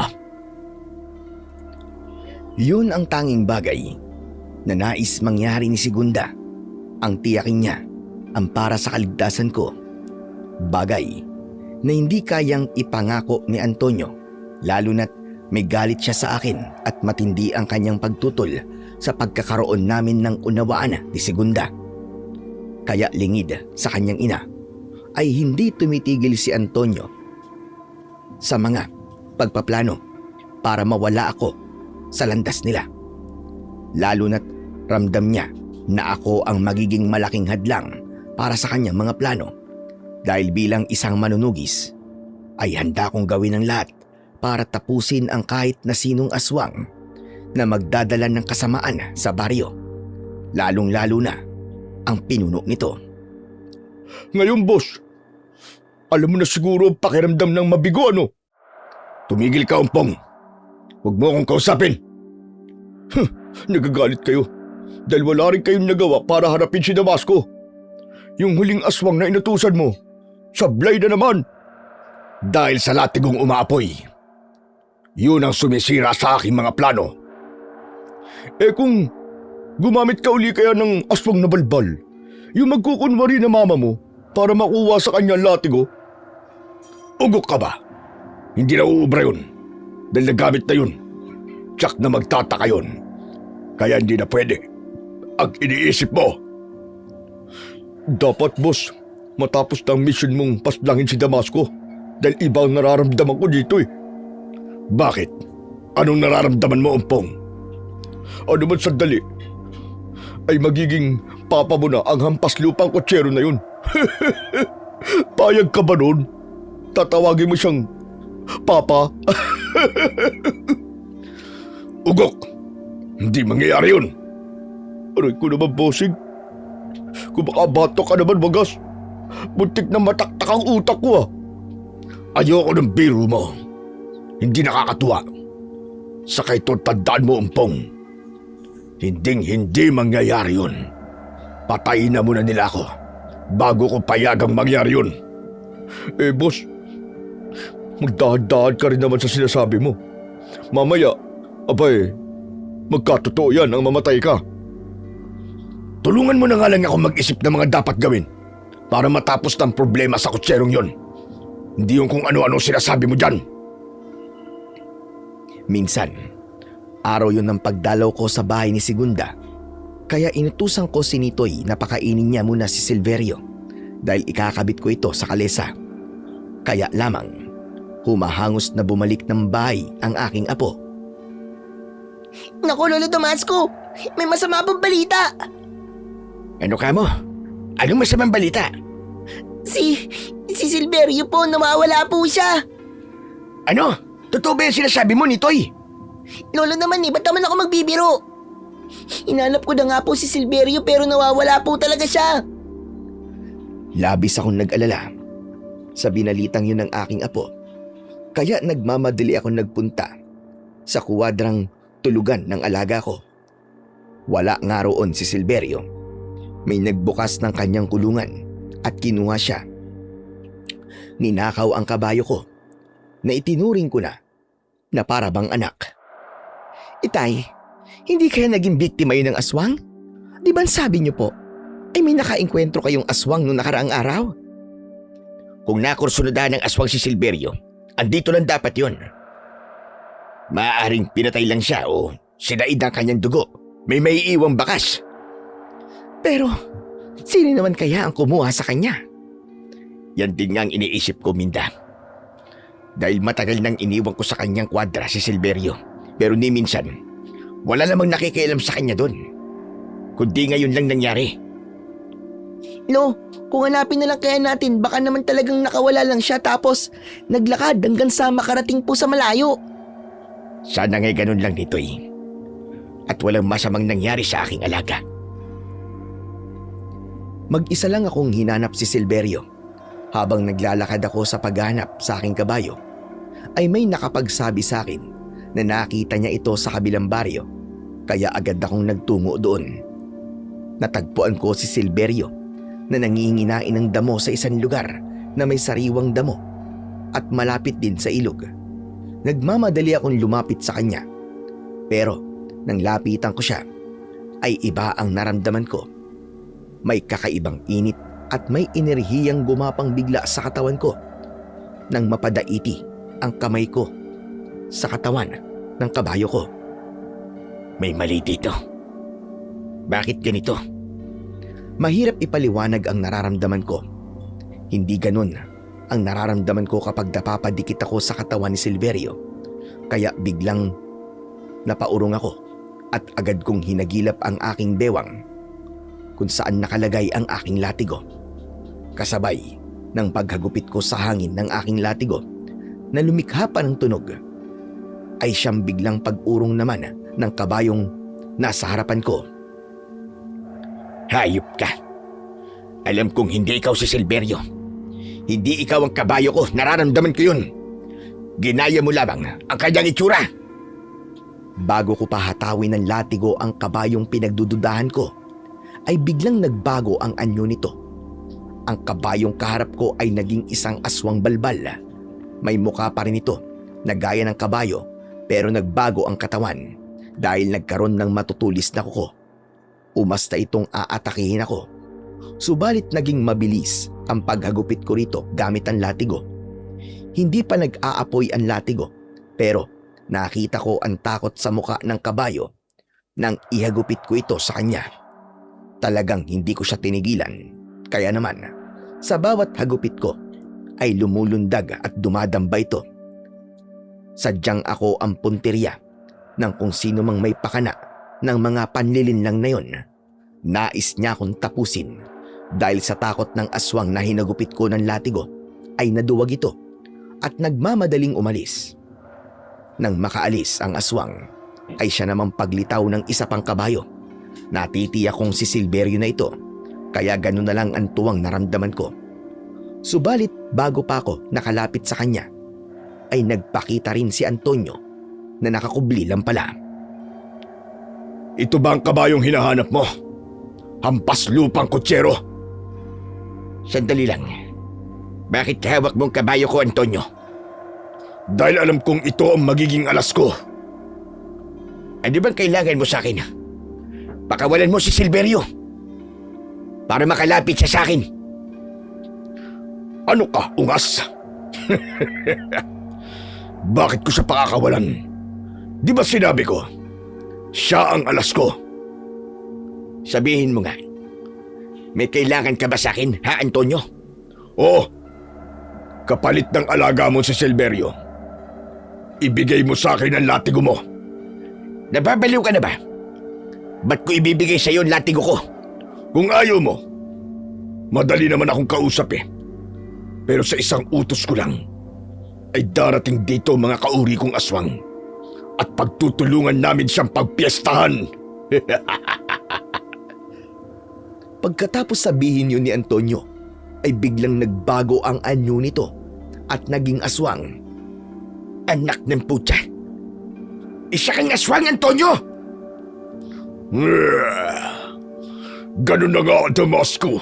Yun ang tanging bagay na nais mangyari ni Segunda. Ang tiyakin niya ang para sa kaligtasan ko. Bagay na hindi kayang ipangako ni Antonio, lalo na't may galit siya sa akin at matindi ang kanyang pagtutol sa pagkakaroon namin ng unawaan ni Segunda. Kaya lingid sa kanyang ina ay hindi tumitigil si Antonio sa mga pagpaplano para mawala ako sa landas nila. Lalo na't ramdam niya na ako ang magiging malaking hadlang para sa kanyang mga plano. Dahil bilang isang manunugis ay handa kong gawin ang lahat para tapusin ang kahit na sinong aswang na magdadala ng kasamaan sa baryo. Lalong-lalo na ang pinuno nito. Ngayon, boss, alam mo na siguro ang pakiramdam ng mabigo, ano? Tumigil ka, Umpong. Huwag mo akong kausapin. Nagagalit kayo dahil wala rin kayong nagawa para harapin si Damasco. Yung huling aswang na inutusan mo, sablay na naman. Dahil sa latigong umaapoy, yun ang sumisira sa aking mga plano. Eh kung gumamit ka uli kaya ng aswang na balbal, yung magkukunwari na mama mo para makuha sa kanya latigo, ugok ka ba? Hindi na uubra yun dahil nagamit na yun. Tsak na magtataka yun. Kaya hindi na pwede ang iniisip mo. Dapat, boss, matapos na ang mission mong paslangin si Damasco dahil iba ang nararamdaman ko dito eh. Bakit? Anong nararamdaman mo, Umpong? Ano man sandali ay magiging papa mo na ang hampas lupang kotsero na yun. Payag ka ba nun? Tatawagin mo siyang papa? Ugok! Hindi mangyayari yun. Aray ko naman, bossing. Kung makabato ka naman, wagas. Buntik na mataktak ang utak ko, ah. Ayoko ng biro mo. Hindi nakakatuwa. Sakay ito tandaan mo, Umpong. Hinding-hindi mangyayari yun. Patayin na muna nila ako bago ko payagang mangyari yun. Eh, boss, magdahan-dahan ka rin naman sa sinasabi mo. Mamaya, abay, magkatotoo yan ang mamatay ka. Tulungan mo na nga lang ako mag-isip ng mga dapat gawin para matapos ng problema sa kutserong yon. Hindi yung kung ano-ano sinasabi mo dyan. Minsan, araw yun ng pagdalaw ko sa bahay ni Segunda. Kaya inutusan ko si Nitoy na pakainin niya muna si Silverio dahil ikakabit ko ito sa kalesa. Kaya lamang, humahangos na bumalik ng bahay ang aking apo. Naku, Lolo Damasco, may masama pang balita. Ano ka mo? Anong masamang balita? Si Silverio po, nawawala po siya. Ano? Totoo ba yung sinasabi mo, Nitoy? Lolo naman ba't naman ako magbibiro? Hinanap ko na nga po si Silverio pero nawawala po talaga siya. Labis akong nag-alala sa binalitang yun ng aking apo. Kaya nagmamadali akong nagpunta sa kuwadrang tulugan ng alaga ko. Wala nga roon si Silverio. May nagbukas ng kanyang kulungan at kinuha siya. Ninakaw ang kabayo ko na itinuring ko na para bang anak. Itay, hindi kaya naging biktima yun ng aswang? Di ba sabi niyo po, ay may nakaengkwentro kayong aswang noong nakaraang araw? Kung nakursunodahan ng aswang si Silverio, andito lang dapat yun. Maaaring pinatay lang siya o sinaid ang kanyang dugo. May maiiwang bakas. Pero, sino naman kaya ang kumuha sa kanya? Yan din nga ang iniisip ko, Minda. Dahil matagal nang iniwan ko sa kanyang kwadra si Silverio. Pero ni minsan, wala namang nakikialam sa kanya doon. Kundi ngayon lang nangyari. Lo, kung hanapin na lang kaya natin, baka naman talagang nakawala lang siya tapos naglakad hanggang sa makarating po sa malayo. Sana ngay ganun lang dito eh. At walang masamang nangyari sa aking alaga. Mag-isa lang akong hinanap si Silverio. Habang naglalakad ako sa paghanap sa aking kabayo, ay may nakapagsabi sa akin na nakita niya ito sa kabilang baryo. Kaya agad akong nagtungo doon. Natagpuan ko si Silverio na nanginginain ng damo sa isang lugar na may sariwang damo at malapit din sa ilog. Nagmamadali akong lumapit sa kanya. Pero nang lapitan ko siya, ay iba ang naramdaman ko. May kakaibang init at may enerhiyang gumapang bigla sa katawan ko nang mapadaiti ang kamay ko sa katawan ng kabayo ko. May mali dito. Bakit ganito? Mahirap ipaliwanag ang nararamdaman ko. Hindi ganun ang nararamdaman ko kapag napapadikit ako sa katawan ni Silverio. Kaya biglang napaurong ako at agad kong hinagilap ang aking bewang kung saan nakalagay ang aking latigo. Kasabay ng paghagupit ko sa hangin ng aking latigo na lumikha pa ng tunog, ay siyang biglang pag-urong naman ng kabayong nasa harapan ko. Hayop ka. Alam kong hindi ikaw si Silverio. Hindi ikaw ang kabayo ko, nararamdaman ko yun. Ginaya mo lamang ang kanyang itsura. Bago ko pahatawin ng latigo ang kabayong pinagdududahan ko, ay biglang nagbago ang anyo nito. Ang kabayong kaharap ko ay naging isang aswang balbal. May mukha pa rin ito na gaya ng kabayo, pero nagbago ang katawan dahil nagkaroon ng matutulis na kuko. Umasta itong aatakihin ako. Subalit naging mabilis ang paghagupit ko rito gamit ang latigo. Hindi pa nag-aapoy ang latigo, pero nakita ko ang takot sa muka ng kabayo nang ihagupit ko ito sa kanya. Talagang hindi ko siya tinigilan. Kaya naman, sa bawat hagupit ko ay lumulundag at dumadamba ito. Sadyang ako ang punteriya ng kung sino mang may pakana ng mga panlilinlang na yon. Nais niya akong tapusin dahil sa takot ng aswang na hinagupit ko ng latigo ay naduwag ito at nagmamadaling umalis. Nang makaalis ang aswang ay siya namang paglitaw ng isa pang kabayo. Natitiyak kong si Silverio na ito, kaya ganun na lang ang tuwang naramdaman ko. Subalit bago pa ako nakalapit sa kanya ay nagpakita rin si Antonio na nakakubli lang pala. Ito ba ang kabayong hinahanap mo? Hampas lupang kutsero? Sandali lang. Bakit hawak mong kabayo ko, Antonio? Dahil alam kong ito ang magiging alas ko. Ano bang kailangan mo sa akin? Pakawalan mo si Silverio para makalapit siya sa akin. Ano ka, ungas? Bakit ko siya pakakawalan? Di ba sinabi ko, siya ang alas ko? Sabihin mo nga, may kailangan ka ba sa akin, ha, Antonio? Oo. Kapalit ng alaga mo si Silverio, ibigay mo sa akin ang latigo mo. Nababaliw ka na ba? Ba't ko ibibigay sa iyo ang latigo ko? Kung ayaw mo, madali naman akong kausap eh. Pero sa isang utos ko lang, ay darating dito mga kauri kong aswang at pagtutulungan namin siyang pagpiestahan. Pagkatapos sabihin yun ni Antonio, ay biglang nagbago ang anyo nito at naging aswang. Anak ng putya! Isa kang aswang, Antonio! Ganun na nga, Damasco.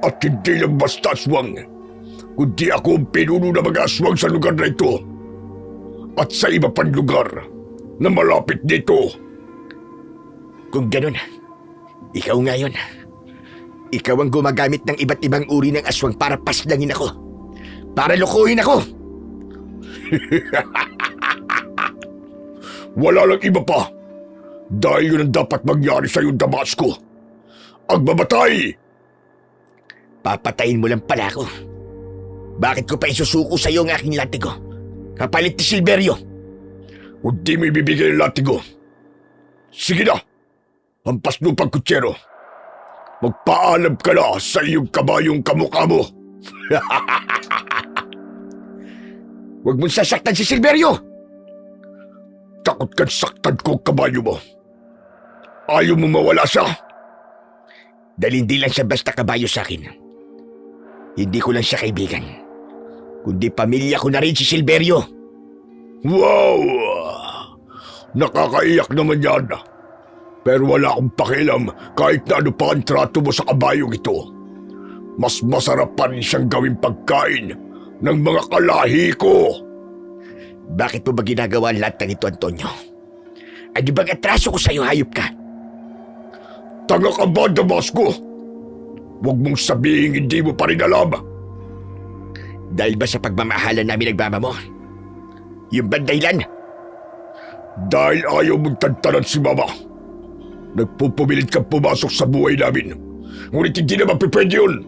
At hindi lang basta aswang, kundi ako ang pinuno ng mga aswang sa lugar na ito at sa iba pang lugar na malapit dito. Kung ganun, ikaw nga yun. Ikaw ang gumagamit ng iba't ibang uri ng aswang para paslangin ako. Para lukuhin ako. Wala lang iba pa. Dahil yun ang dapat mangyari sa'yo, Damasco. Ang mamatay! Papatayin mo lang pala ako. Bakit ko pa isusuko sa'yo ang aking latigo? Kapalit ni Silverio. Kung di mo ibibigay ang latigo, sige na, hampas lupang kutsero. Magpaalam ka na sa iyong kabayong kamukha mo. Huwag mong sasaktan si Silverio! Takot kang saktan ko kabayo mo. Ayaw mo mawala siya. Dahil hindi lang siya basta kabayo sa akin. Hindi ko lang siya kaibigan, kundi pamilya ko na rin si Silverio. Wow! Nakakaiyak naman yan. Pero wala akong pakialam kahit na ano pa ang trato mo sa kabayong ito. Mas masarap pa rin siyang gawing pagkain ng mga kalahi ko. Bakit mo ba ginagawa ang lahat ng ito, Antonio? Ano bang atraso ko sa'yo, hayop ka? Tanga ka ba, Damasco? Huwag mong sabihin hindi mo pa rin alam. Dahil ba sa pagmamahalan namin nagbama mo? Yung bang dahilan? Dahil ayaw mong tantanan si Mama. Nagpupumilit kang pumasok sa buhay namin. Ngunit hindi naman pipwede yun.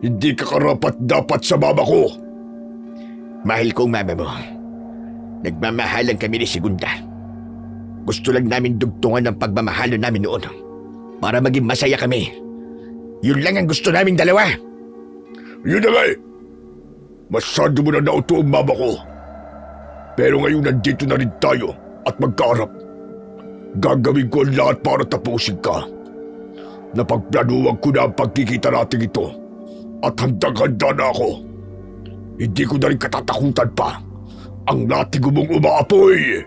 Hindi ka karapat-dapat sa mama ko. Mahal kong mama mo. Nagmamahalan kami ni Segunda. Gusto lang namin dugtungan ng pagmamahalan namin noon para maging masaya kami. Yun lang ang gusto naming dalawa. Yun na nga eh. Masyado mo na nauto ang mama ko. Pero ngayon nandito na rin tayo at magkaharap. Gagawin ko ang lahat para tapusin ka. Napagplanuhan ko na ang pagkikita natin ito at handang-handa na ako. Hindi ko na rin katatakutan pa ang latigo mong umaapoy.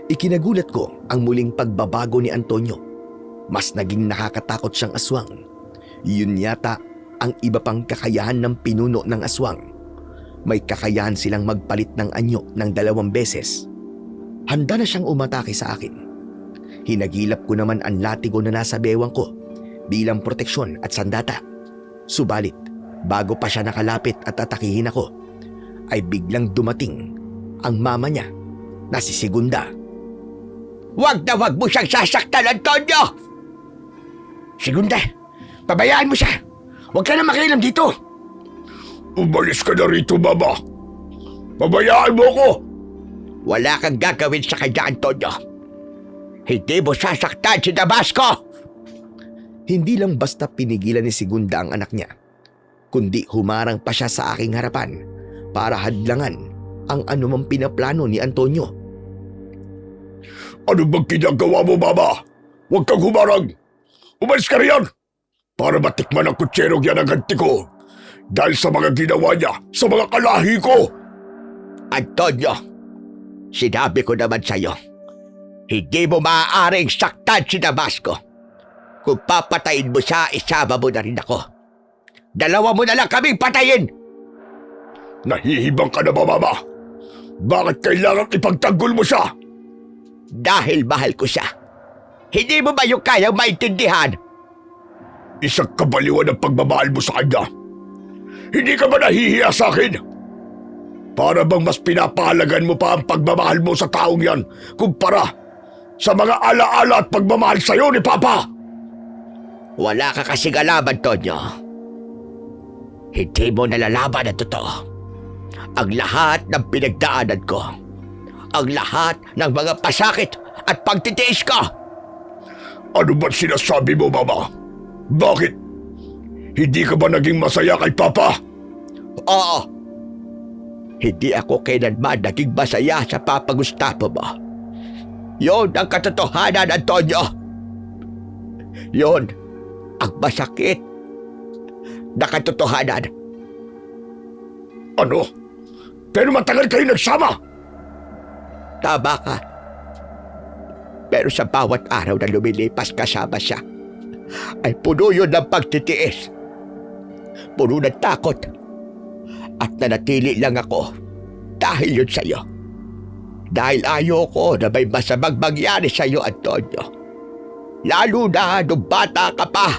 Ikinagulat ko ang muling pagbabago ni Antonio. Mas naging nakakatakot siyang aswang. Yun yata ang iba pang kakayahan ng pinuno ng aswang. May kakayahan silang magpalit ng anyo ng 2 beses. Handa na siyang umatake sa akin. Hinagilap ko naman ang latigo na nasa bewang ko bilang proteksyon at sandata. Subalit, bago pa siya nakalapit at atakihin ako, ay biglang dumating ang mama niya na si Segunda. Wag na wag mo siyang sasaktan, Antonio! Segunda, pabayaan mo siya. Huwag ka na makialam dito. Umalis ka na rito, mama. Pabayaan mo ko. Wala kang gagawin sa kanya, Antonio. Hindi mo sasaktan si Damasco! Hindi lang basta pinigilan ni Segunda ang anak niya, kundi humarang pa siya sa aking harapan para hadlangan ang anumang pinaplano ni Antonio. Ano bang ginagawa mo, mama? Huwag kang humarang. Umalis ka riyan para matikman ang kutserong yan ang ganti ko dahil sa mga ginawa niya sa mga kalahi ko. Antonio, sinabi ko naman sa'yo, hindi mo maaaring saktan si Damasco. Kung papatayin mo siya, isama mo na rin ako. 2 mo na lang kaming patayin! Nahihibang ka na ba, mama? Bakit kailangan ipagtanggol mo siya? Dahil mahal ko siya. Hindi mo ba yung kayang maintindihan? Isang kabaliwan ang pagmamahal mo sa kanya. Hindi ka ba nahihiya sa akin? Para bang mas pinapahalagan mo pa ang pagmamahal mo sa taong yan kumpara sa mga alaala at pagmamahal sa'yo ni Papa? Wala ka kasing alam, Antonio. Hindi mo nalalaman ang totoo. Ang lahat ng pinagdaanan ko. Ang lahat ng mga pasakit at pagtitiis ko. Ano ba sinasabi mo, Mama? Bakit? Hindi ka ba naging masaya kay Papa? Oo. Hindi ako kailanman naging masaya sa Papa Gustavo mo. Yon ang katotohanan, Antonio. Yon ang masakit na katotohanan. Ano? Pero matagal kayo nagsama. Tama ka. Pero sa bawat araw na lumilipas kasama siya, ay puno yun ng pagtitiis. Puno ng takot. At nanatili lang ako dahil yun sa'yo. Dahil ayoko na may masamang mangyari sa'yo, Antonio. Lalo na nung bata ka pa.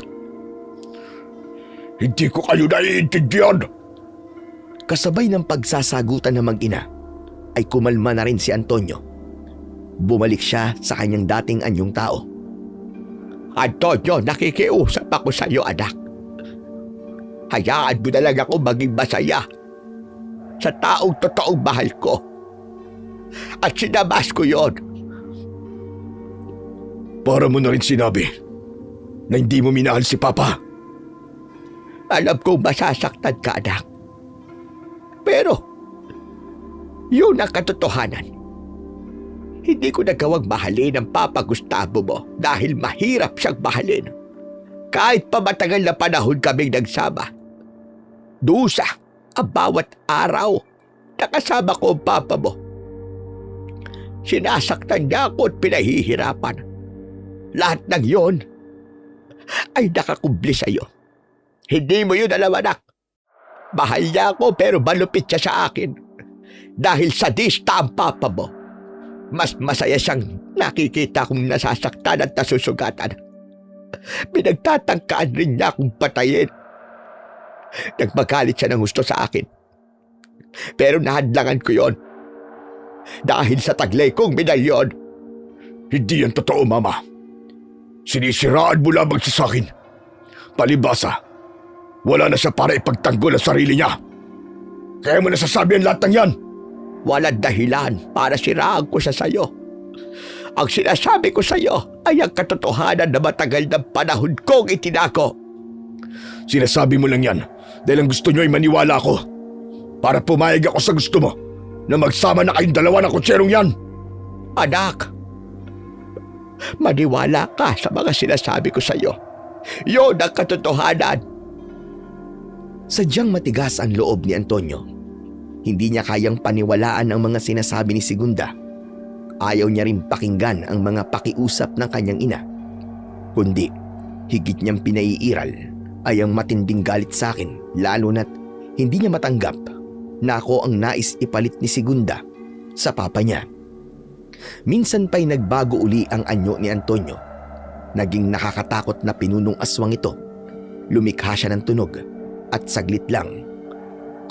Hindi ko kayo naiintindihan. Kasabay ng pagsasagutan ng mag-ina, ay kumalma na rin si Antonio. Bumalik siya sa kanyang dating anyong tao. Antonio, nakikiusap ako sa iyo, anak. Hayaan mo na lang ako maging masaya sa taong totoong mahal ko. At sinabas ko yon. Para mo na rin sinabi na hindi mo minahal si Papa. Alam kong masasaktan ka, anak. Pero, yun ang katotohanan. Hindi ko nagawang mahalin ang Papa Gustavo mo dahil mahirap siyang mahalin. Kahit pa matagal na panahon kaming nagsama. Dusa ang bawat araw na kasama ko ang Papa mo. Sinasaktan niya ako at pinahihirapan. Lahat ng yon ay nakakubli sa iyo. Hindi mo yun alam, anak. Mahal niya ako pero malupit siya sa akin. Dahil sadista ang Papa mo. Mas masaya siyang nakikita kong nasasaktan at nasusugatan. Pinagtatangkaan rin niya akong patayin. Nagmagalit siya ng gusto sa akin. Pero nahadlangan ko yon. Dahil sa taglay kong medalyon. Hindi yan totoo, Mama. Sinisiraan mo lamang siya sa akin. Palibasa, Wala na siya para ipagtanggol ang sarili niya. Kaya mo nasasabi ang lahat ng yan. Walang dahilan para siraan ko siya sa'yo. Ang sinasabi ko sa'yo ay ang katotohanan na matagal ng panahon kong itinako. Sinasabi mo lang yan dahil ang gusto niyo ay maniwala ako. Para pumayag ako sa gusto mo na magsama na kayong dalawa ng kutserong yan. Anak, maniwala ka sa mga sinasabi ko sa'yo. Yun ang katotohanan. Sadyang matigas ang loob ni Antonio. Hindi niya kayang paniwalaan ang mga sinasabi ni Segunda. Ayaw niya rin pakinggan ang mga pakiusap ng kanyang ina. Kundi, higit niyang pinaiiral ay ang matinding galit sa akin, lalo na't hindi niya matanggap na ako ang nais ipalit ni Segunda sa papa niya. Minsan pa'y nagbago uli ang anyo ni Antonio. Naging nakakatakot na pinunong aswang ito. Lumikha siya ng tunog at saglit lang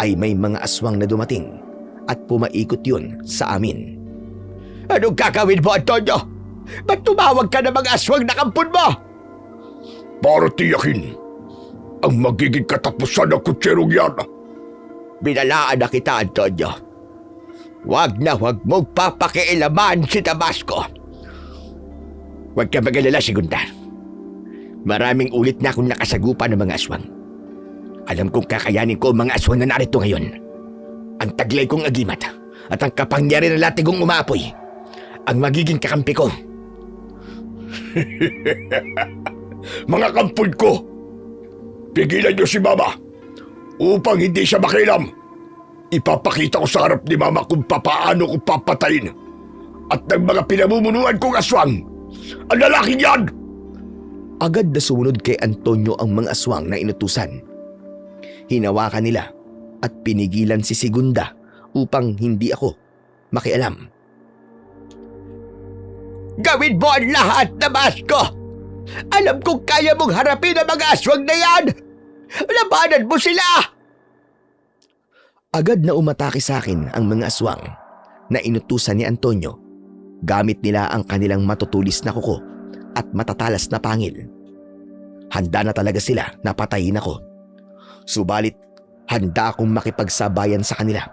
ay may mga aswang na dumating at pumaikot yun sa amin. Anong gagawin mo, Antonio? Ba't tumawag ka ng mga aswang na kampon mo? Para tiyakin ang magiging katapusan ng kutserong yan. Binalaan na kita, Antonio. Huwag mong papakialaman si Damasco. Huwag ka mag-alala, Segunda. Maraming ulit na akong nakasagupa ng mga aswang. Alam kong kakayanin ko ang mga aswang na narito ngayon. Ang taglay kong agimat at ang kapangyarihan ng latigong umaapoy ang magiging kakampi ko. Mga kampon ko, pigilan niyo si Mama upang hindi siya makialam. Ipapakita ko sa harap ni Mama kung papaano ko papatayin at ng mga pinamumunuan kong aswang ang lalaking yan. Agad na sumunod kay Antonio ang mga aswang na inutusan. Hinawakan nila at pinigilan si Segunda upang hindi ako makialam. Gawin mo ang lahat, Damasco! Alam kong kaya mong harapin ang mga aswang na yan! Labanan mo sila! Agad na umatake sa akin ang mga aswang na inutusan ni Antonio. Gamit nila ang kanilang matutulis na kuko at matatalas na pangil. Handa na talaga sila na patayin ako. Subalit, handa akong makipagsabayan sa kanila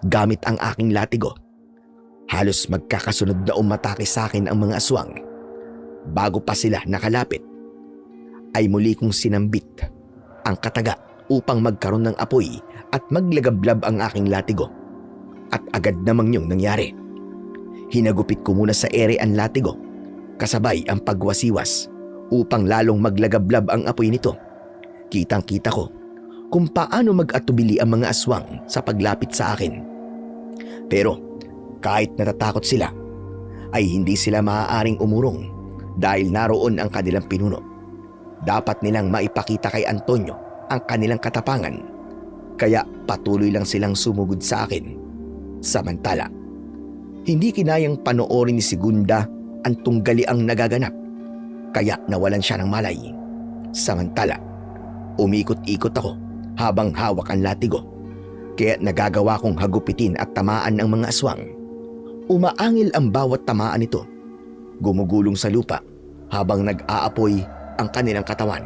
gamit ang aking latigo. Halos magkakasunod na umatake sa akin ang mga aswang. Bago pa sila nakalapit, ay muli kong sinambit ang kataga upang magkaroon ng apoy at maglagablab ang aking latigo. At agad namang yung nangyari. Hinagupit ko muna sa ere ang latigo, kasabay ang pagwasiwas upang lalong maglagablab ang apoy nito. Kitang-kita ko kung paano mag-atubili ang mga aswang sa paglapit sa akin. Pero kahit natatakot sila, ay hindi sila maaaring umurong dahil naroon ang kanilang pinuno. Dapat nilang maipakita kay Antonio ang kanilang katapangan, kaya patuloy lang silang sumugod sa akin. Samantala, hindi kinayang panoorin ni Segunda ang tunggali ang nagaganap, kaya nawalan siya ng malay. Samantala, umikot-ikot ako habang hawak ang latigo, kaya nagagawa kong hagupitin at tamaan ang mga aswang. Umaangil ang bawat tamaan nito, gumugulong sa lupa habang nag-aapoy ang kanilang katawan.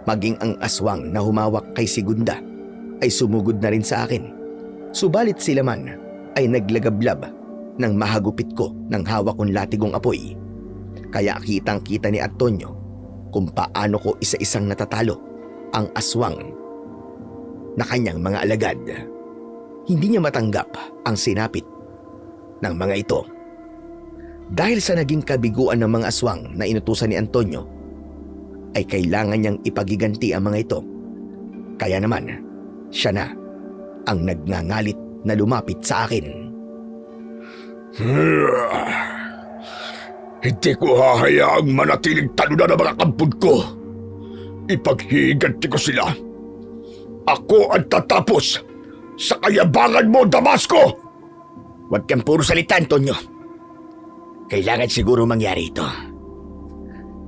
Maging ang aswang na humawak kay Segunda ay sumugod na rin sa akin. Subalit sila man ay naglagablab nang mahagupit ko ng hawak kong latigong apoy. Kaya kitang-kita ni Antonio kung paano ko isa-isang natatalo ang aswang na kanyang mga alagad. Hindi niya matanggap ang sinapit ng mga ito. Dahil sa naging kabiguan ng mga aswang na inutusan ni Antonio, ay kailangan niyang ipagiganti ang mga ito. Kaya naman, siya na ang nagngangalit na lumapit sa akin. Hindi ko hahayaang manatiling talunan ng mga kampon ko. Ipaghihiganti ko sila. Ako ang tatapos sa kayabangan mo, Damasco! Huwag kang puro salita, Antonio. Kailangan siguro mangyari ito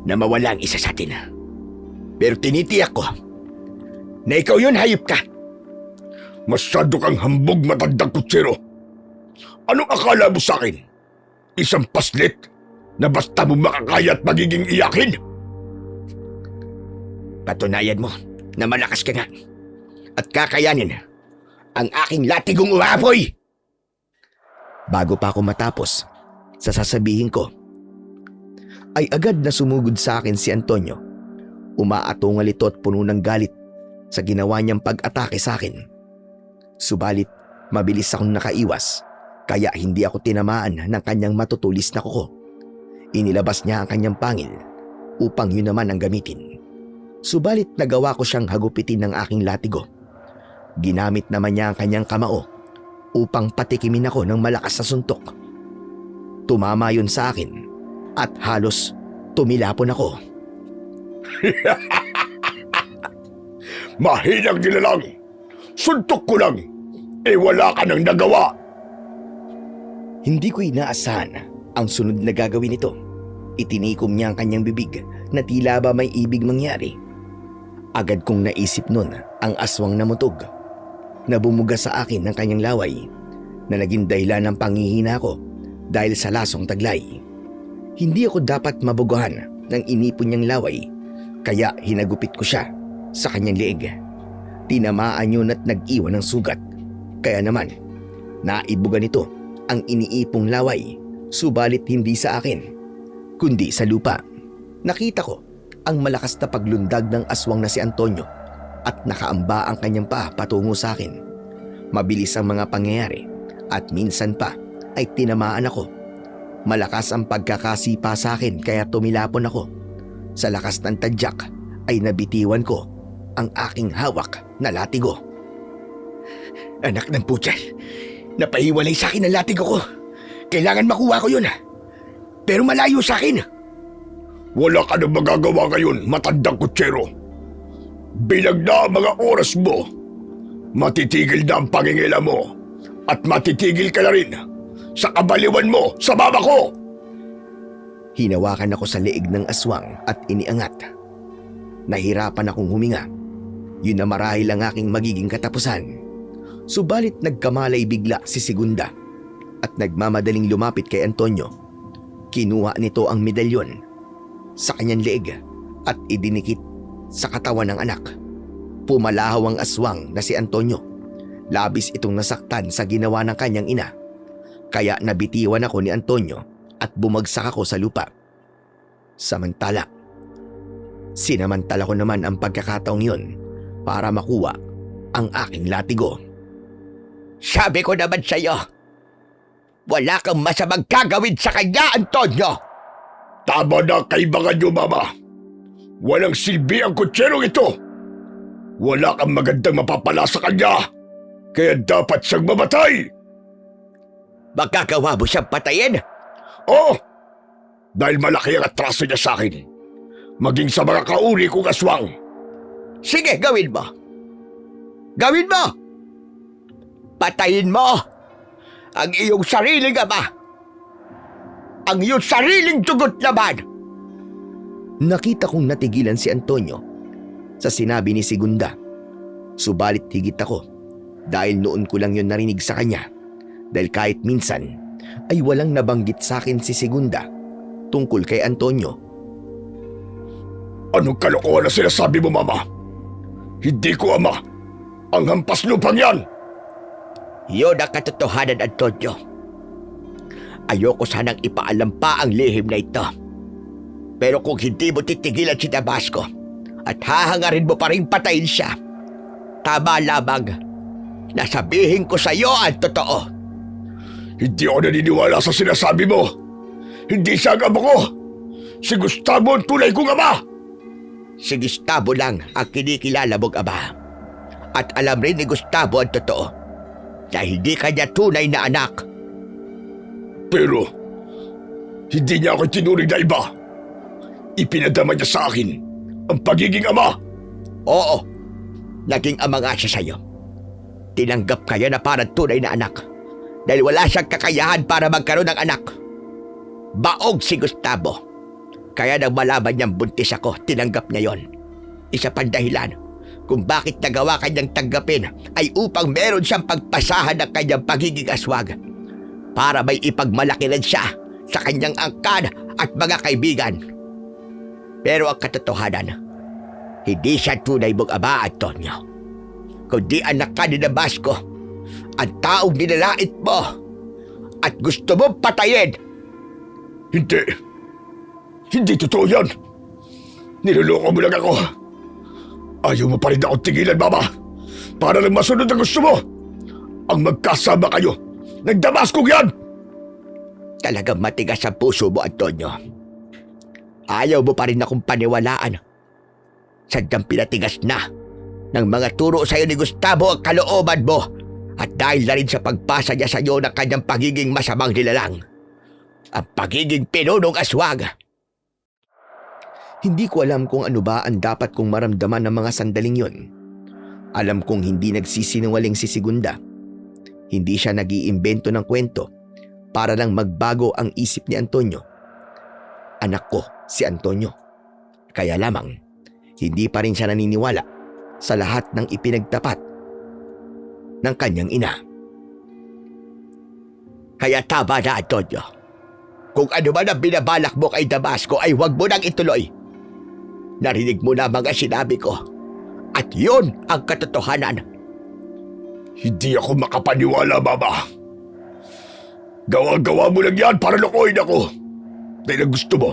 na mawala ang isa sa atin. Pero tinitiyak ko na ikaw yun, hayop ka. Masyado kang hambog, matandang kutsero. Anong akala mo sa akin? Isang paslit na basta mo makakaya at magiging iyakin? Patunayan mo na malakas ka nga at kakayanin ang aking latigong umapoy. Bago pa ako matapos sa sasabihin ko, ay agad na sumugod sa akin si Antonio. Umaatungal ito at puno ng galit sa ginawa niyang pag-atake sa akin. Subalit mabilis akong nakaiwas kaya hindi ako tinamaan ng kanyang matutulis na kuko. Inilabas niya ang kanyang pangil upang yun naman ang gamitin. Subalit nagawa ko siyang hagupitin ng aking latigo. Ginamit naman niya ang kanyang kamao upang patikimin ako ng malakas na suntok. Tumama yun sa akin at halos tumilapon ako. Mahinang nilalang! Suntok ko lang! Wala ka nang nagawa! Hindi ko inaasahan ang sunod na gagawin nito. Itinikom niya ang kanyang bibig na tila ba may ibig mangyari. Agad kong naisip nun ang aswang na mutog na bumuga sa akin ng kanyang laway na naging dahilan ng panghihina ko dahil sa lasong taglay. Hindi ako dapat mabugahan ng inipon niyang laway kaya hinagupit ko siya sa kanyang leeg. Tinamaan yun at nag-iwan ng sugat. Kaya naman, naibuga nito ang iniipong laway subalit hindi sa akin kundi sa lupa. Nakita ko ang malakas na paglundag ng aswang na si Antonio at nakaamba ang kanyang paa patungo sa akin. Mabilis ang mga pangyayari at minsan pa ay tinamaan ako. Malakas ang pagkakasipa sa akin kaya tumilapon ako. Sa lakas ng tadyak ay nabitiwan ko ang aking hawak na latigo. Anak ng putya, napahiwalay sa akin ang latigo ko. Kailangan makuha ko yun. Pero malayo sa akin. Wala ka nang magagawa ngayon, matandang kutsero. Bilang na ang mga oras mo, matitigil na ang pangingila mo at matitigil ka na rin sa kabaliwan mo sa mama ko. Hinawakan ako sa leeg ng aswang at iniangat. Nahirapan akong huminga. Yun na marahil ang aking magiging katapusan. Subalit nagkamalay bigla si Segunda at nagmamadaling lumapit kay Antonio. Kinuha nito ang medalyon sa kanyang leeg at idinikit sa katawan ng anak. Pumalahaw ang aswang na si Antonio. Labis itong nasaktan sa ginawa ng kanyang ina. Kaya nabitiwan ako ni Antonio at bumagsak ako sa lupa. Samantala, sinamantala ko naman ang pagkakataong yun para makuha ang aking latigo. Sabi ko naman sa'yo, wala kang masamang gagawin sa kanya, Antonio! Tama na kaibangan niyo, Mama. Walang silbi ang kutserong ito. Wala kang magandang mapapala sa kanya. Kaya dapat siyang mamatay. Magagawa mo siyang patayin? Oo! Dahil malaki ang atraso niya sa akin. Maging sa mga kauri kong aswang. Sige, gawin mo. Gawin mo! Patayin mo ang iyong sariling ama. Ang iyong sariling dugot naman. Nakita kong natigilan si Antonio sa sinabi ni Segunda. Subalit higit ako dahil noon ko lang yun narinig sa kanya. Dahil kahit minsan ay walang nabanggit sa akin si Segunda tungkol kay Antonio. Anong kalokohan na sinasabi mo, Mama? Hindi ko ama ang hampas lupang yan. Yun ang katotohanan, Antonio. Ayoko sanang ipaalam pa ang lihim na ito. Pero kung hindi mo titigilan si Damasco at hahangarin mo pa rin patayin siya, tama lamang na sabihin ko sa iyo ang totoo. Hindi ako naniniwala sa sinasabi mo. Hindi siya ang ama ko. Si Gustavo ang tunay kong ama. Si Gustavo lang ang kinikilala mong ama. At alam rin ni Gustavo ang totoo na hindi kanya tunay na anak. Pero, hindi niya ako tinuring na iba. Ipinadama niya sa akin ang pagiging ama. Oo, naging ama nga siya sa'yo. Tinanggap kaya na parang tunay na anak dahil wala siyang kakayahan para magkaroon ng anak. Baog si Gustavo. Kaya nang malaman niyang buntis ako, tinanggap niya yon. Isa pang dahilan kung bakit nagawa kanyang tanggapin ay upang meron siyang pagpasahan ng kanyang pagiging aswag para may ipagmalaki rin siya sa kanyang angkan at mga kaibigan. Pero ang katotohanan, Hindi siya tunay mong ama, Antonio. Kundi anak ka ni Damasco, ang taong nilalait mo at gusto mong patayin. Hindi. Hindi totoo yan. Niloloko mo lang ako. Ayaw mo pa rin akong tigilan, Mama. Para lang masunod ang gusto mo. Ang magkasama kayo ng Damasco yan! Talagang matigas ang puso mo, Antonio. Ayaw mo pa rin akong paniwalaan. Sadyang pinatigas na ng mga turo sa'yo ni Gustavo ang kalooban mo at dahil na rin sa pagpasa niya sa'yo ng kanyang pagiging masamang nilalang. Ang pagiging pinunong aswang. Hindi ko alam kung ano ba ang dapat kong maramdaman ng mga sandaling yon. Alam kong hindi nagsisinungaling si Segunda. Hindi siya nag-iimbento ng kwento para lang magbago ang isip ni Antonio. Anak ko si Antonio. Kaya lamang, hindi pa rin siya naniniwala sa lahat ng ipinagtapat ng kanyang ina. Kaya tama na, Antonio. Kung ano man ang binabalak mo kay Damasco ay huwag mo nang ituloy. Narinig mo na mga sinabi ko. At yun ang katotohanan. Hindi ako makapaniwala, Mama. Gawa-gawa mo lang yan para lokohin ako. Dahil ang gusto mo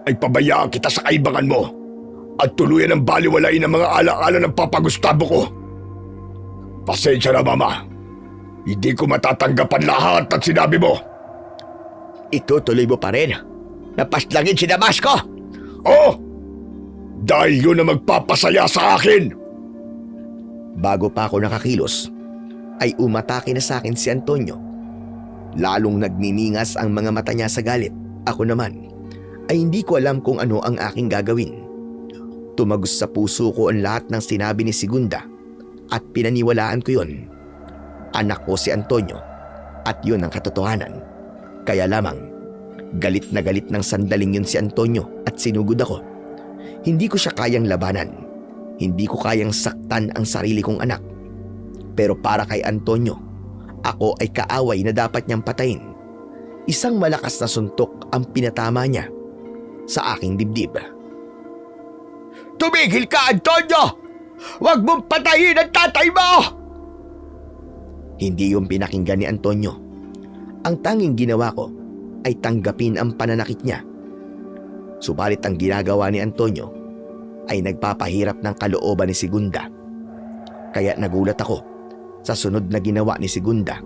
ay pabayaan kita sa kaibangan mo at tuluyan ang baliwalain ng mga alaala ng Papa Gustavo ko. Pasensya na, Mama. Hindi ko matatanggapan lahat ng sinabi mo. Itutuloy mo pa rin. Napaslangin si Damasco. Oo! Dahil yun ang magpapasaya sa akin. Bago pa ako nakakilos, ay umatake na sa akin si Antonio. Lalong nagniningas ang mga mata niya sa galit. Ako naman ay hindi ko alam kung ano ang aking gagawin. Tumagos sa puso ko ang lahat ng sinabi ni Segunda at pinaniwalaan ko yun. Anak ko si Antonio at yun ang katotohanan. Kaya lamang, galit na galit ng sandaling yun si Antonio at sinugod ako. Hindi ko siya kayang labanan. Hindi ko kayang saktan ang sarili kong anak. Pero para kay Antonio, ako ay kaaway na dapat niyang patayin. Isang malakas na suntok ang pinatama niya sa aking dibdib. Tumigil ka, Antonio! Huwag mong patayin ang tatay mo! Hindi yung pinakinggan ni Antonio. Ang tanging ginawa ko ay tanggapin ang pananakit niya. Subalit ang ginagawa ni Antonio ay nagpapahirap ng kalooban ni Segunda. Kaya nagulat ako sa sunod na ginawa ni Segunda.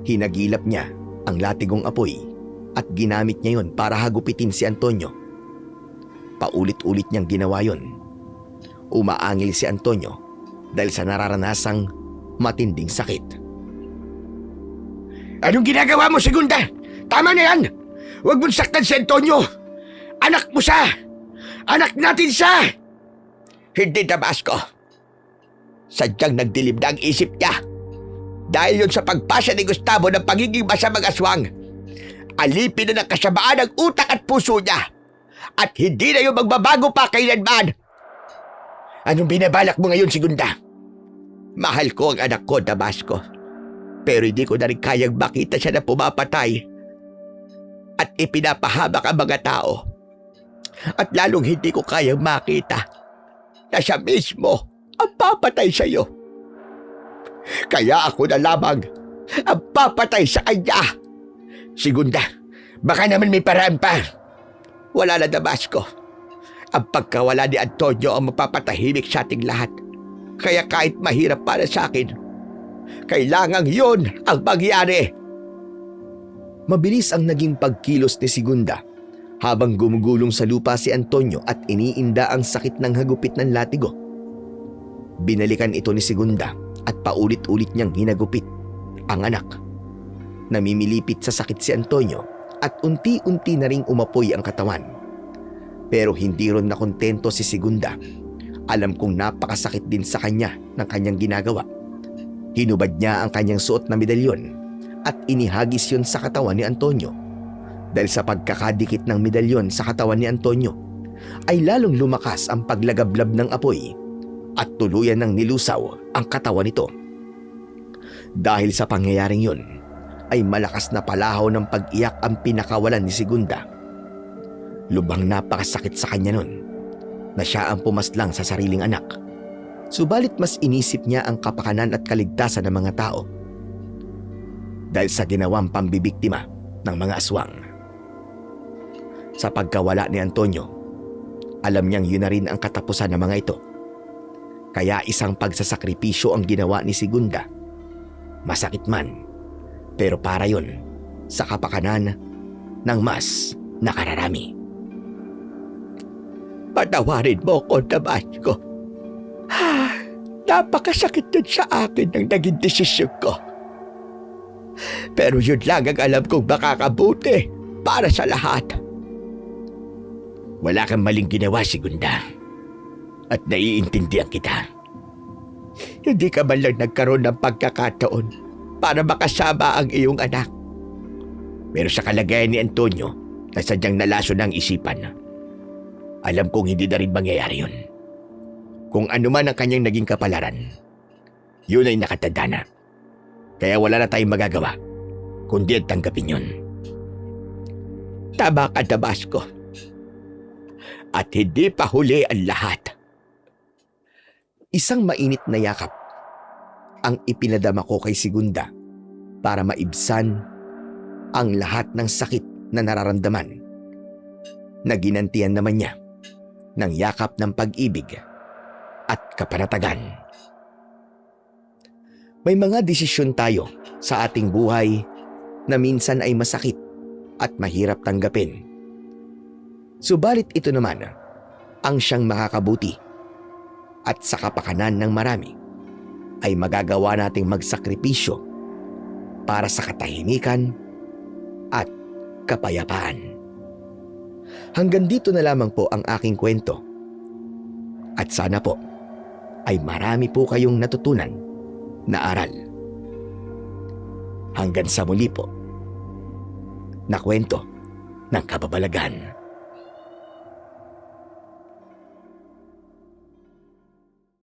Hinagilap niya ang latigong apoy at ginamit niya yon para hagupitin si Antonio. Paulit-ulit niyang ginawa yon. Umaangil si Antonio dahil sa nararanasang matinding sakit. Anong ginagawa mo, Segunda? Tama na yan! Huwag mong saktan si Antonio! Anak mo siya! Anak natin siya! Hindi, Damasco. Sadyang nagdilim na ang isip niya. Dahil yun sa pagpasa ni Gustavo ng pagiging masamang aswang. Alipin na ng kasamaan ang utak at puso niya. At hindi na yung magbabago pa kailanman. Anong binabalak mo ngayon, Segunda? Mahal ko ang anak ko, Damasco. Pero hindi ko na rin kayang makita siya na pumapatay at ipinapahamak ang mga tao. At lalong hindi ko kayang makita na siya mismo ang papatay sa iyo. Kaya ako na lamang ang papatay sa kanya. Segunda, baka naman may paraan pa. Wala na, Damasco. Ang pagkawala ni Antonio ang mapapatahimik sa ating lahat. Kaya kahit mahirap para sa akin, kailangang yun ang mangyari. Mabilis ang naging pagkilos ni Segunda habang gumugulong sa lupa si Antonio at iniinda ang sakit ng hagupit ng latigo. Binalikan ito ni Segunda at paulit-ulit niyang hinagupit ang anak. Namimilipit sa sakit si Antonio at unti-unti na ring umapoy ang katawan. Pero hindi ron nakontento si Segunda. Alam kong napakasakit din sa kanya ng kanyang ginagawa. Hinubad niya ang kanyang suot na medalyon at inihagis yun sa katawan ni Antonio. Dahil sa pagkakadikit ng medalyon sa katawan ni Antonio, ay lalong lumakas ang paglagablab ng apoy at tuluyan ng nilusaw ang katawan nito. Dahil sa pangyayaring yun, ay malakas na palahaw ng pag-iyak ang pinakawalan ni Segunda. Lubhang napakasakit sa kanya nun. na siya ang pumaslang sa sariling anak. Subalit mas inisip niya ang kapakanan at kaligtasan ng mga tao dahil sa ginawang pambibiktima ng mga aswang. Sa pagkawala ni Antonio, alam niyang yun na rin ang katapusan ng mga ito. Kaya isang pagsasakripisyo ang ginawa ni Segunda. Masakit man, pero para yun sa kapakanan ng mas nakararami. Patawarin mo ko, Damasco. Napakasakit din sa akin ng naging desisyon ko. Pero yun lang ang alam kong makakabuti para sa lahat. Wala kang maling ginawa, Segunda. At naiintindihan kita. Hindi ka man lang nagkaroon ng pagkakataon para makasama ang iyong anak. Pero sa kalagayan ni Antonio na sadyang nalaso ng isipan, alam kong hindi na rin mangyayari yun. Kung ano man ang kanyang naging kapalaran, yun ay nakatanda na. Kaya wala na tayong magagawa, kundi at tanggapin yun. Tama ka, Damasco. At hindi pa huli ang lahat. Isang mainit na yakap ang ipinadama ko kay Segunda para maibsan ang lahat ng sakit na nararamdaman. Naginantian naman niya ng yakap ng pag-ibig at kapanatagan. May mga desisyon tayo sa ating buhay na minsan ay masakit at mahirap tanggapin. Subalit ito naman ang siyang makakabuti at sa kapakanan ng marami ay magagawa nating magsakripisyo para sa katahimikan at kapayapaan. Hanggang dito na lamang po ang aking kwento. At sana po ay marami po kayong natutunan na aral. Hanggang sa muli po na kwento ng kababalaghan.